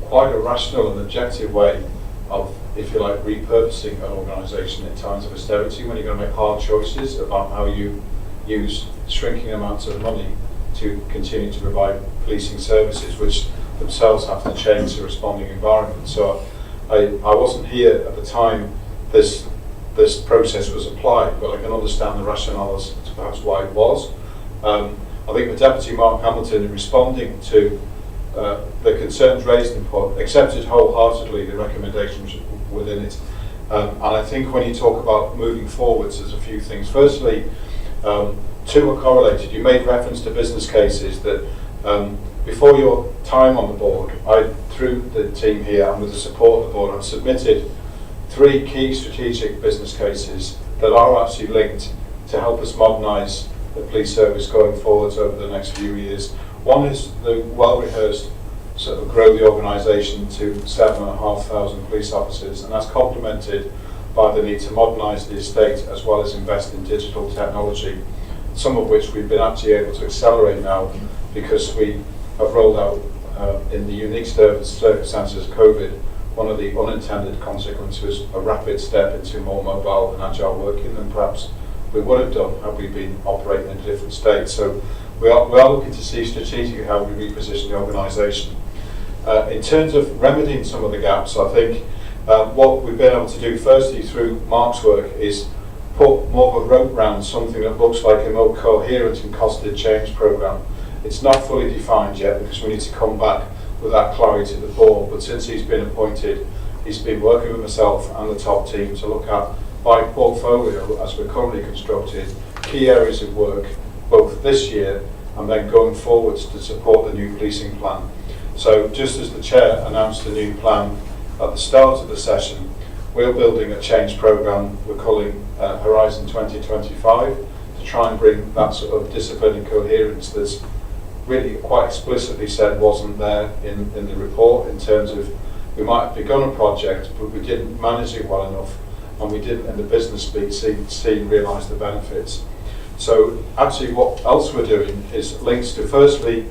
quite a rational and objective way of, if you like, repurposing an organisation in times of austerity, when you're going to make hard choices about how you use shrinking amounts of money to continue to provide policing services, which themselves have to change the responding environment. So I wasn't here at the time this process was applied, but I can understand the rationale as to perhaps why it was. I think the Deputy Mark Hamilton, in responding to the concerns raised in Port, accepted wholeheartedly the recommendations within it. And I think when you talk about moving forwards, there's a few things. Firstly, two are correlated. You made reference to business cases that before your time on the board, I, through the team here and with the support of the board, have submitted 3 key strategic business cases that are actually linked to help us modernise the police service going forwards over the next few years. One is the well-rehearsed sort of grow the organisation to 7,500 police officers, and that's complemented by the need to modernise the estate as well as invest in digital technology, some of which we've been actually able to accelerate now because we have rolled out in the unique circumstances of COVID. One of the unintended consequences was a rapid step into more mobile and agile working than perhaps we would have done had we been operating in a different state. So we are looking to see strategically how we reposition the organisation. In terms of remedying some of the gaps, I think what we've been able to do firstly through Mark's work is put more of a rope round something that looks like a more coherent and costed change programme. It's not fully defined yet because we need to come back with that clarity to the board, but since he's been appointed, he's been working with myself and the top team to look at, by portfolio as we're currently constructed, key areas of work both this year and then going forwards to support the new policing plan. So just as the Chair announced the new plan at the start of the session, we're building a change programme we're calling Horizon 2025 to try and bring that sort of discipline and coherence that's really quite explicitly said wasn't there in the report, in terms of we might have begun a project but we didn't manage it well enough and we didn't in the business speak see and realise the benefits. So actually what else we're doing is links to, firstly,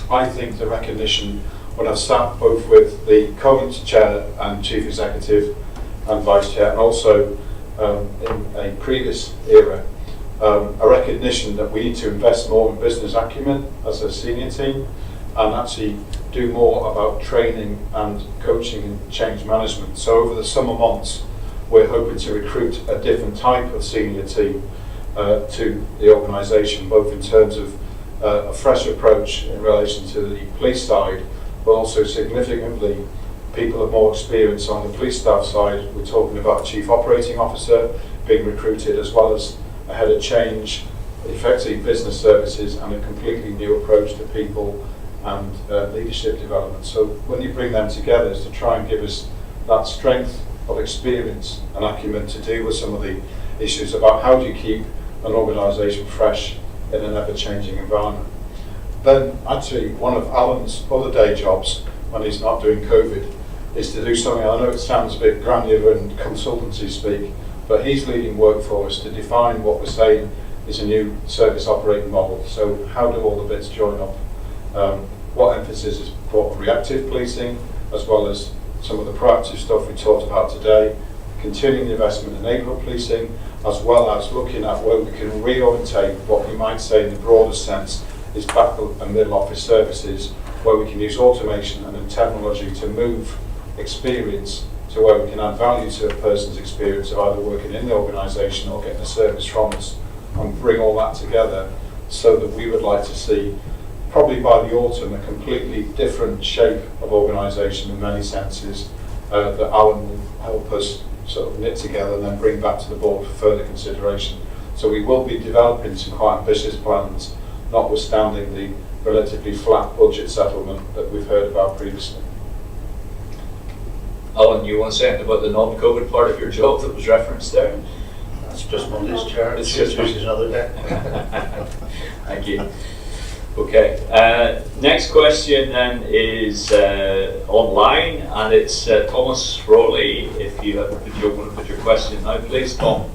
I think the recognition when I've sat both with the current Chair and Chief Executive and Vice Chair, and also in a previous era, a recognition that we need to invest more in business acumen as a senior team and actually do more about training and coaching and change management. So over the summer months, we're hoping to recruit a different type of senior team to the organisation, both in terms of a fresh approach in relation to the police side, but also significantly people of more experience on the police staff side. We're talking about a chief operating officer being recruited, as well as a head of change, effectively business services, and a completely new approach to people and leadership development. So when you bring them together, is to try and give us that strength of experience and acumen to deal with some of the issues about how do you keep an organisation fresh in an ever-changing environment. Then actually one of Alan's other day jobs when he's not doing COVID is to do something, I know it sounds a bit granular and consultancy speak, but he's leading work for us to define what we're saying is a new service operating model. So how do all the bits join up? What emphasis is put on reactive policing, as well as some of the proactive stuff we talked about today, continuing the investment in neighbourhood policing, as well as looking at where we can reorientate what we might say in the broader sense is back and middle office services, where we can use automation and technology to move experience to where we can add value to a person's experience of either working in the organisation or getting a service from us, and bring all that together so that we would like to see, probably by the autumn, a completely different shape of organisation in many senses that Alan will help us sort of knit together and then bring back to the board for further consideration. So we will be developing some quite ambitious plans, notwithstanding the relatively flat budget settlement that we've heard about previously. Alan, you want to say anything about the non-COVID part of your job that was referenced there? That's just Monday's Chair. It's just another day. Thank you. Okay, next question then is online, and it's Thomas Frawley. If you want to put your question now, please, Tom.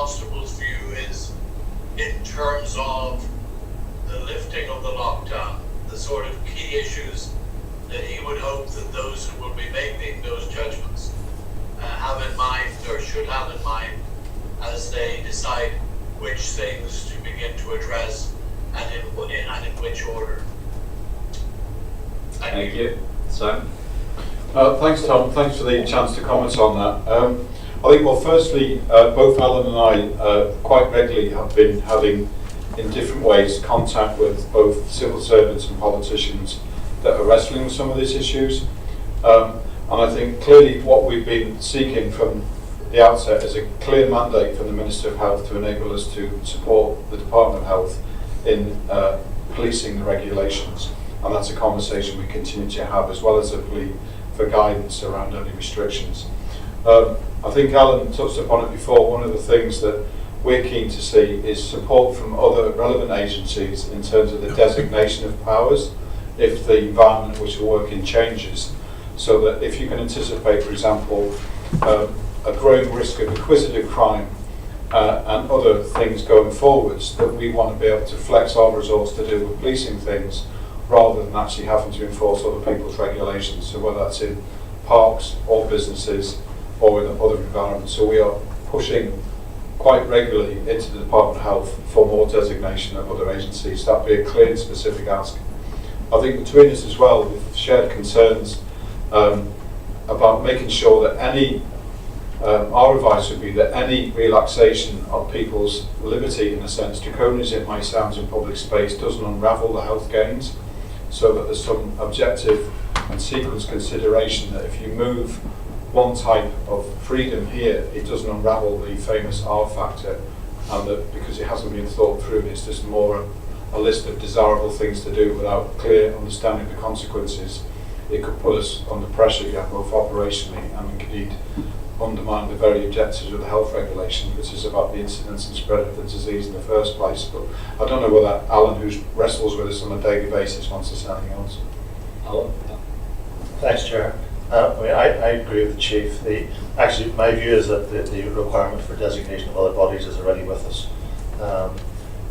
Constable's view is in terms of the lifting of the lockdown, the sort of key issues that he would hope that those who will be making those judgments have in mind, or should have in mind, as they decide which things to begin to address and in which order. Thank you. Simon? Thanks, Tom. Thanks for the chance to comment on that. I think, well, firstly, both Alan and I quite regularly have been having, in different ways, contact with both civil servants and politicians that are wrestling with some of these issues. And I think clearly what we've been seeking from the outset is a clear mandate from the Minister of Health to enable us to support the Department of Health in policing the regulations. And that's a conversation we continue to have, as well as a plea for guidance around any restrictions. I think Alan touched upon it before. One of the things that we're keen to see is support from other relevant agencies in terms of the designation of powers if the environment in which we're working changes, so that if you can anticipate, for example, a growing risk of acquisitive crime and other things going forwards, that we want to be able to flex our resource to deal with policing things rather than actually having to enforce other people's regulations. So whether that's in parks or businesses or in other environments. So we are pushing quite regularly into the Department of Health for more designation of other agencies. That'd be a clear and specific ask. I think between us as well, we've shared concerns about making sure that any, our advice would be that any relaxation of people's liberty, in a sense, draconian as it might sound in public space, doesn't unravel the health gains, so that there's some objective and sequence consideration that if you move one type of freedom here, it doesn't unravel the famous R factor, and that because it hasn't been thought through, it's just more a list of desirable things to do without clear understanding of the consequences. It could put us under pressure, both operationally and indeed undermine the very objectives of the health regulation, which is about the incidence and spread of the disease in the first place. But I don't know whether Alan, who wrestles with us on a daily basis, wants to say anything else. Alan? Thanks, Chair. I agree with the Chief. Actually, my view is that the requirement for designation of other bodies is already with us.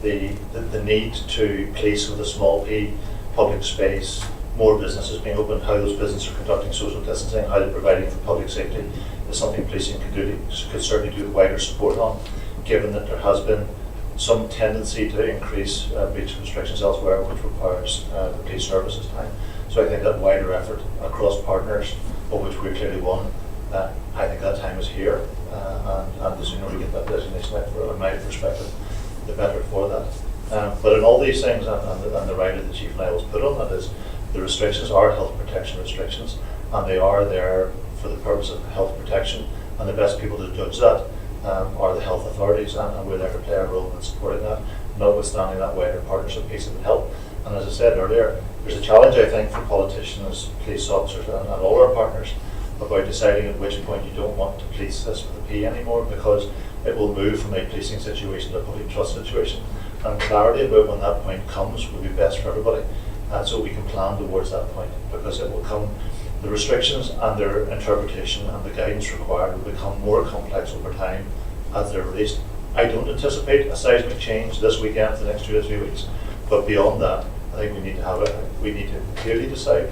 The need to police with a small p public space, more businesses being open, how those businesses are conducting social distancing, how they're providing for public safety, is something policing could certainly do with wider support on, given that there has been some tendency to increase breach of restrictions elsewhere, which requires the police services time. So I think that wider effort across partners, of which we're clearly one, I think that time is here, and the sooner we get that designation out, from my perspective, the better for that. But in all these things, and the right that the Chief and I was put on that is, the restrictions are health protection restrictions, and they are there for the purpose of health protection, and the best people to judge that are the health authorities, and we're there to play a role in supporting that, notwithstanding that wider partnership piece that would help. And as I said earlier, there's a challenge, I think, for politicians, police officers, and all our partners about deciding at which point you don't want to police this with a P anymore, because it will move from a policing situation to a public trust situation. And clarity about when that point comes will be best for everybody, so we can plan towards that point, because it will come, the restrictions and their interpretation and the guidance required will become more complex over time as they're released. I don't anticipate a seismic change this weekend for the next 2 to 3 weeks, but beyond that, I think we need to clearly decide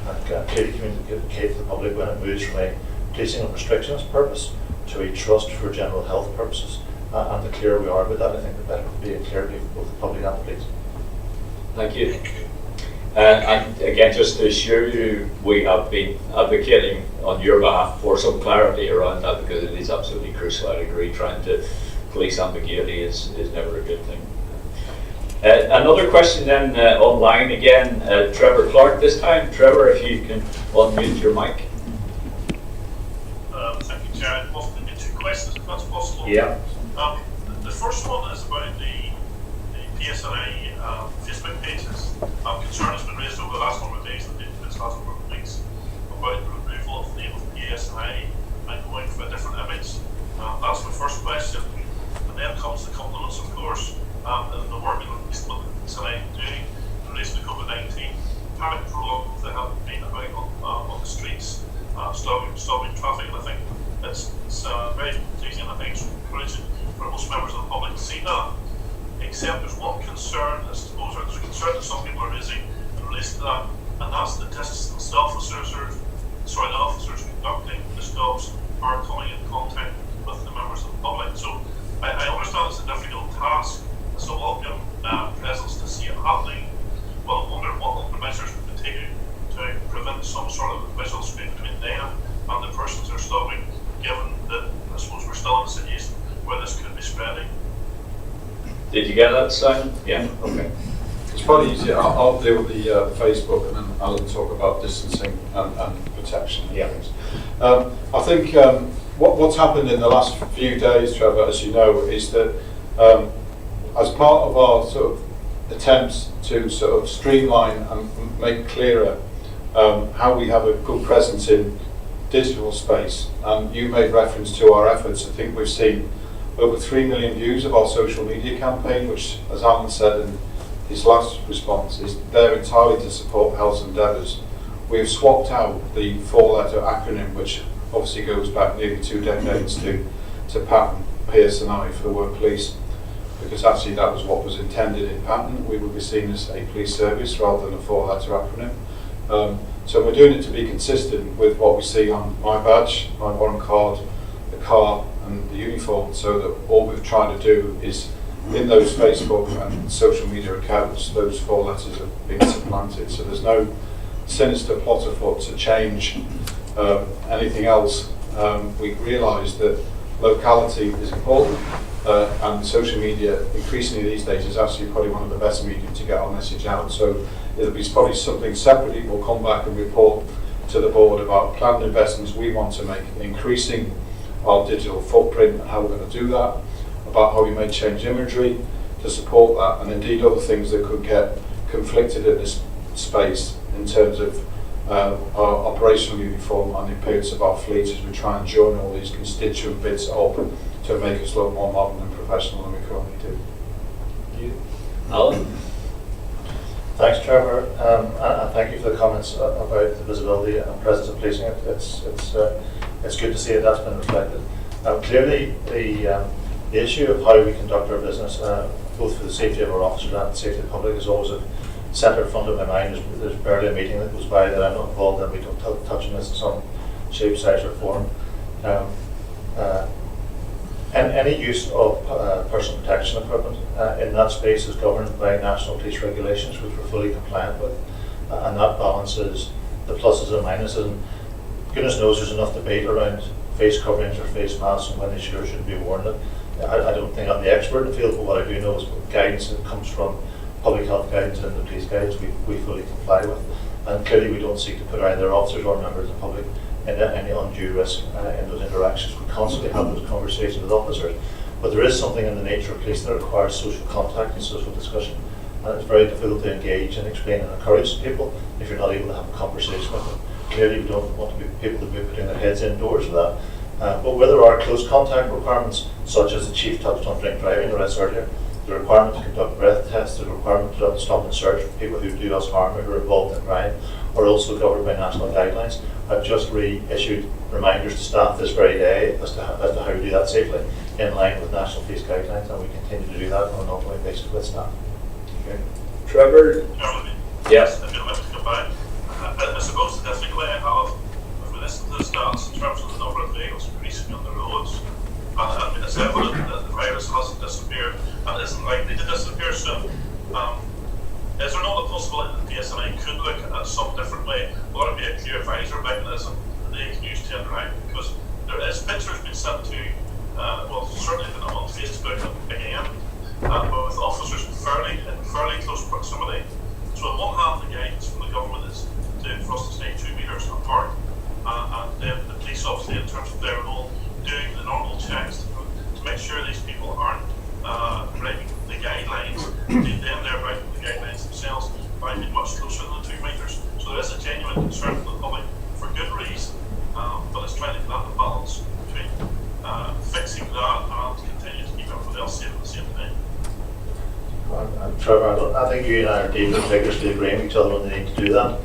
and clearly communicate to the public when it moves from a policing and restrictions purpose to a trust for general health purposes. And the clearer we are about that, I think the better it will be, and clearly for both the public and the police. Thank you. And again, just to assure you, we have been advocating on your behalf for some clarity around that, because it is absolutely crucial. I agree, trying to police ambiguity is never a good thing. Another question then online again, Trevor Clarke this time. Trevor, if you can unmute your mic. Thank you, Chair. I'll get 2 questions if that's possible. Yeah. The first one is about the PSNI Facebook pages. Concern has been raised over the last number of days, and this last number of weeks, about the removal of the name of PSNI and going for a different image. That's my first question. And then comes the compliments, of course, and the work that PSNI doing in relation to COVID-19. How prolonged they have been about on the streets, stopping traffic. And I think it's very pleasing, and I think it's encouraging for most members of the public to see that. Except there's one concern, I suppose, or there's a concern that some people are raising in relation to that, and that's the distance the officers conducting the stops are coming in contact with the members of the public. So I understand it's a difficult task. It's a welcome presence to see it happening. Well, I wonder what other measures we can take to prevent some sort of visual screen between them and the persons they're stopping, given that I suppose we're still in a situation where this could be spreading. Did you get that, Simon? Yeah. Okay. It's probably easier. I'll deal with the Facebook, and then Alan talk about distancing and protection. Yeah. I think what's happened in the last few days, Trevor, as you know, is that as part of our sort of attempts to sort of streamline and make clearer how we have a good presence in digital space, and you made reference to our efforts. I think we've seen over 3 million views of our social media campaign, which, as Alan said in his last response, is there entirely to support health endeavours. We've swapped out the 4-letter acronym, which obviously goes back nearly 2 decades to pattern PSNI for the word police, because actually that was what was intended in pattern. We would be seen as a police service rather than a 4-letter acronym. So we're doing it to be consistent with what we see on my badge, my warrant card, the car and the uniform, so that all we're trying to do is in those Facebook and social media accounts, those 4 letters have been supplanted. So there's no sinister plot afoot to change anything else. We realise that locality is important, and social media increasingly these days is actually probably one of the best mediums to get our message out. So it'll be probably something separately. We'll come back and report to the board about planned investments we want to make in increasing our digital footprint and how we're going to do that, about how we may change imagery to support that, and indeed other things that could get conflicted in this space in terms of our operational uniform and the appearance of our fleet as we try and join all these constituent bits up to make us look more modern and professional than we currently do. Alan? Thanks, Trevor, and thank you for the comments about the visibility and presence of policing. It's good to see that's been reflected. Clearly, the issue of how we conduct our business, both for the safety of our officers and the safety of the public, is always a centre front of my mind. There's barely a meeting that goes by that I'm not involved in. We don't touch on this in some shape, size or form. And any use of personal protection equipment in that space is governed by national police regulations, which we're fully compliant with, and that balances the pluses and minuses. And goodness knows there's enough debate around face coverings or face masks and when they should or shouldn't be worn. I don't think I'm the expert in the field, but what I do know is guidance that comes from public health guidance and the police guidance we fully comply with. And clearly we don't seek to put either officers or members of the public in any undue risk in those interactions. We constantly have those conversations with officers, but there is something in the nature of policing that requires social contact and social discussion, and it's very difficult to engage and explain and encourage people if you're not able to have a conversation with them. Clearly we don't want to be people to be putting their heads indoors for that, but where there are close contact requirements, such as the Chief touched on drink driving arrests earlier, the requirement to conduct breath tests, the requirement to stop and search for people who do us harm or who are involved in crime, are also covered by national guidelines. I've just reissued reminders to staff this very day as to how we do that safely, in line with national police guidelines, and we continue to do that on an ongoing basis with staff. Okay. Trevor? Yes. I suppose the difficulty I have, if we listen to the stats in terms of the number of vehicles increasing on the roads, I mean, it's evident that the virus hasn't disappeared and isn't likely to disappear soon. Is there not a possibility that the PSNI could look at some different way, or it be a clear advisor mechanism that they can use to interact? Because there is pictures being sent to, well, certainly been on Facebook again, but with officers in fairly close proximity. So on one hand, the guidance from the government is for us to stay 2 metres apart, and then the police obviously, in terms of their role, doing the normal checks to make sure these people aren't breaking the guidelines, then they're breaking the guidelines themselves by being much closer than the 2 metres. So there is a genuine concern from the public for good reason, but it's trying to get that balance between fixing that and continuing to keep everybody else safe at the same time. Trevor, I think you and I are deeply vigorously agreeing with each other on the need to do that.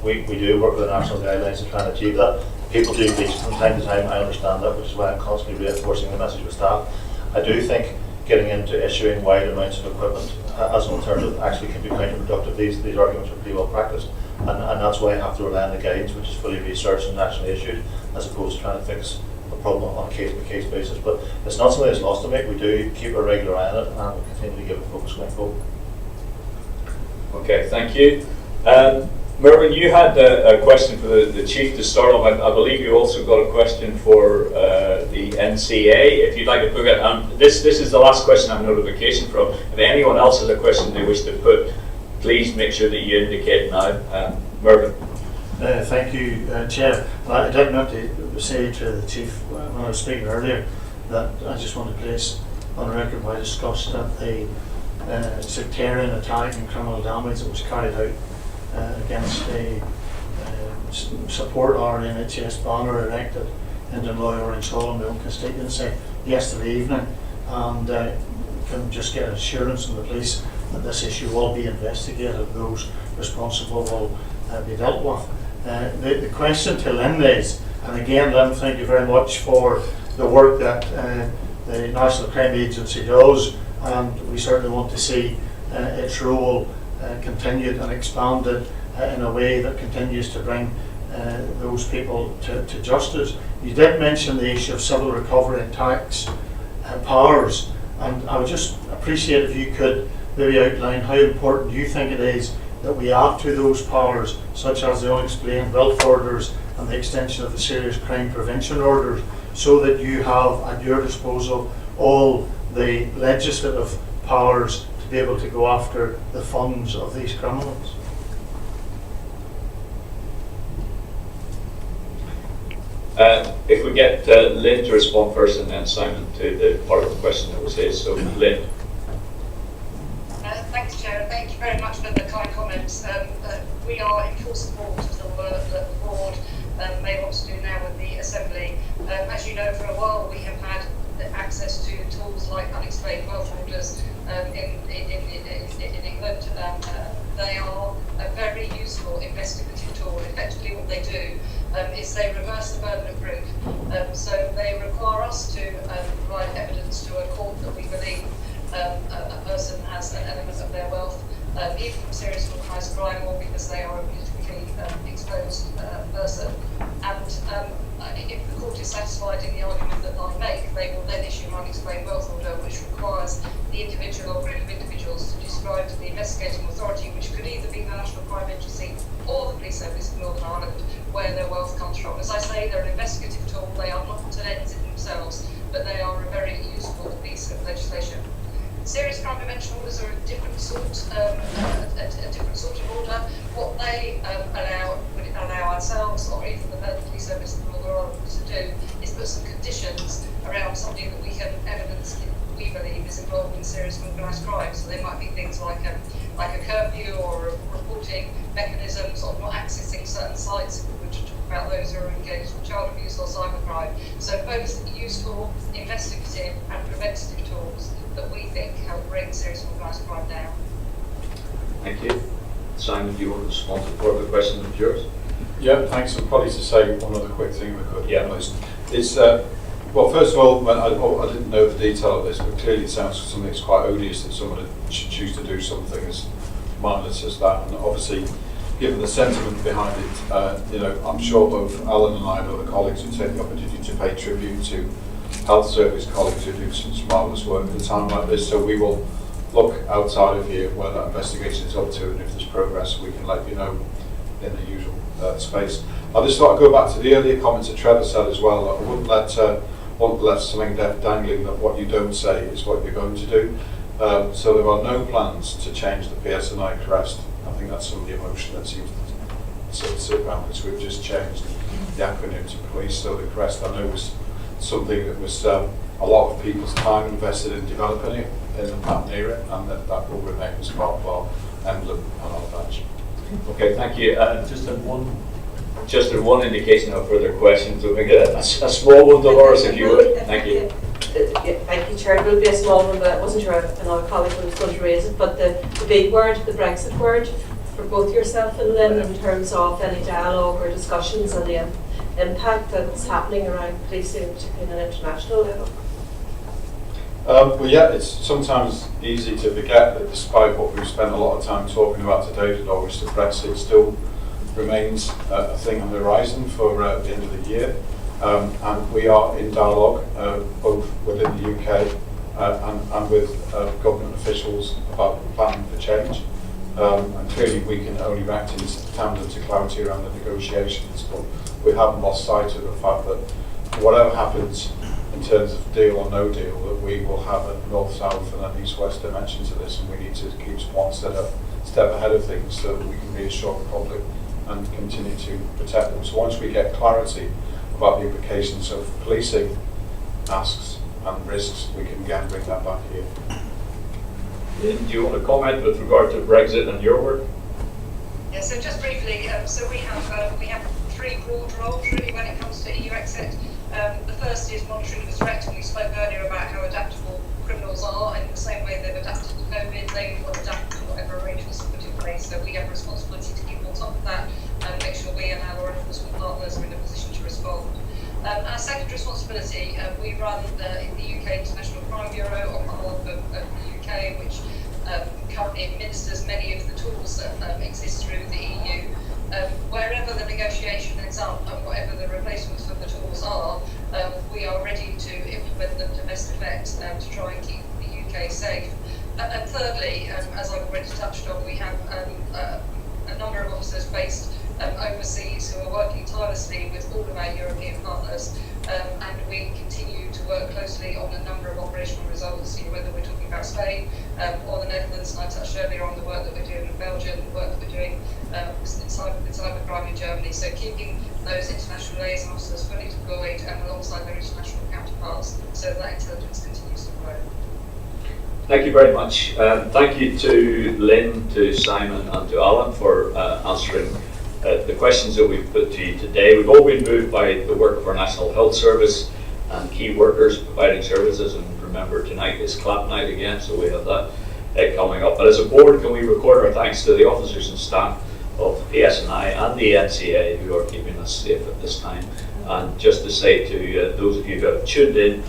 We do work with the national guidelines to try and achieve that. People do breach from time to time, I understand that, which is why I'm constantly reinforcing the message with staff. I do think getting into issuing wide amounts of equipment as an alternative actually can be counterproductive. These arguments are pretty well practiced, and that's why I have to rely on the guidance, which is fully researched and nationally issued, as opposed to trying to fix a problem on a case-by-case basis. But it's not something that's lost to me. We do keep a regular eye on it, and we'll continue to give it focus going forward. Okay, thank you. Mervyn, you had a question for the Chief to start off. I believe you also got a question for the NCA. If you'd like to put it, this is the last question I have notification from. If anyone else has a question they wish to put, please make sure that you indicate now. Mervyn. Thank you, Chair. I did not to say to the Chief when I was speaking earlier that I just want to place on record my disgust at the sectarian attack and criminal damage that was carried out against a support our NHS banner erected in Dunloy Orange Hall in my own constituency yesterday evening, and can just get assurance from the police that this issue will be investigated, those responsible will be dealt with. The question to Lynn is, and again Lynn, thank you very much for the work that the National Crime Agency does, and we certainly want to see its role continued and expanded in a way that continues to bring those people to justice. You did mention the issue of civil recovery and tax powers, and I would just appreciate if you could maybe outline how important you think it is that we add to those powers, such as the unexplained wealth orders and the extension of the serious crime prevention orders, so that you have at your disposal all the legislative powers to be able to go after the funds of these criminals. If we get Lynn to respond first and then Simon to the part of the question that was his. So Lynn. Thanks, Chair. Thank you very much for the kind comments. We are in full support of the work that the board may want to do now with the Assembly. As you know, for a while we have had access to tools like unexplained wealth orders in England. They are a very useful investigative tool. Effectively what they do is they reverse the burden of proof. So they require us to provide evidence to a court that we believe a person has an element of their wealth, either from serious organised crime or because they are a politically exposed person. And if the court is satisfied in the argument that I make, they will then issue an unexplained wealth order, which requires the individual or group of individuals to describe to the investigating authority, which could either be the National Crime Agency or the Police Service of Northern Ireland, where their wealth comes from. As I say, they're an investigative tool. They are not an end in themselves, but they are a very useful piece of legislation. Serious crime prevention orders are a different sort of order. What they would allow ourselves or even the Police Service of Northern Ireland to do is put some conditions around something that we can evidence we believe is involved in serious organised crime. So they might be things like a curfew or reporting mechanisms or not accessing certain sites, if we were to talk about those who are engaged in child abuse or cybercrime. So both useful investigative and preventative tools that we think help bring serious organised crime down. Thank you. Simon, do you want to respond to part of the question of yours? Yeah, thanks. And probably to say one other quick thing if I could. Yeah. It's, well, first of all, I didn't know the detail of this, but clearly it sounds something that's quite odious that someone should choose to do something as mindless as that. And obviously, given the sentiment behind it, you know, I'm sure both Alan and I and other colleagues would take the opportunity to pay tribute to health service colleagues who do some marvellous work at a time like this. So we will look outside of here where that investigation is up to, and if there's progress, we can let you know in the usual space. I just thought I'd go back to the earlier comments that Trevor said as well. I wouldn't let something dangling that what you don't say is what you're going to do. So there are no plans to change the PSNI crest. I think that's some of the emotion that seems to sit around because we've just changed the acronym to police. So the crest, I know, was something that was a lot of people's time invested in developing it in the pattern era, and that will remain as part of our emblem and our badge. Okay, thank you. Just one indication of further questions. We'll make it a small one, Dolores, if you would. Thank you. Thank you, Chair. It will be a small one, but I wasn't sure if another colleague was going to raise it. But the big word, the Brexit word, for both yourself and Lynn, in terms of any dialogue or discussions and the impact that's happening around policing, particularly at an international level. Well, yeah, it's sometimes easy to forget that despite what we've spent a lot of time talking about today, Dolores, that Brexit still remains a thing on the horizon for the end of the year. And we are in dialogue, both within the UK and with government officials about planning for change. And clearly we can only react in tandem to clarity around the negotiations, but we haven't lost sight of the fact that whatever happens in terms of deal or no deal, that we will have a north-south and an east-west dimension to this, and we need to keep one step ahead of things so that we can reassure the public and continue to protect them. So once we get clarity about the implications of policing asks and risks, we can again bring that back here. Do you want to comment with regard to Brexit and your work? Yeah, so just briefly, so we have three broad roles really when it comes to EU exit. The first is monitoring the threat, and we spoke earlier about how adaptable criminals are. In the same way they've adapted to COVID, they will adapt to whatever arrangements are put in place. So we have a responsibility to keep on top of that and make sure we and our law enforcement partners are in a position to respond. Our second responsibility, we run in the UK International Crime Bureau on behalf of the UK, which currently administers many of the tools that exist through the EU. Wherever the negotiation ends up and whatever the replacements for the tools are, we are ready to implement them to best effect to try and keep the UK safe. And thirdly, as I've already touched on, we have a number of officers based overseas who are working tirelessly with all of our European partners, and we continue to work closely on a number of operational results, whether we're talking about Spain or the Netherlands. And I touched earlier on the work that we're doing in Belgium, the work that we're doing in cybercrime in Germany. So keeping those international liaison officers fully deployed and alongside their international counterparts, so that intelligence continues to grow. Thank you very much. Thank you to Lynn, to Simon and to Alan for answering the questions that we've put to you today. We've all been moved by the work of our National Health Service and key workers providing services, and remember tonight is clap night again, so we have that coming up. But as a board, can we record our thanks to the officers and staff of PSNI and the NCA who are keeping us safe at this time. And just to say to those of you who have tuned in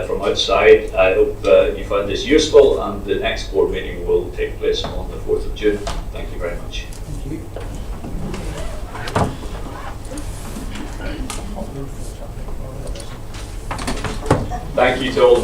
from outside, I hope you found this useful, and the next board meeting will take place on the 4th of June. Thank you very much. Thank you. Thank you to all the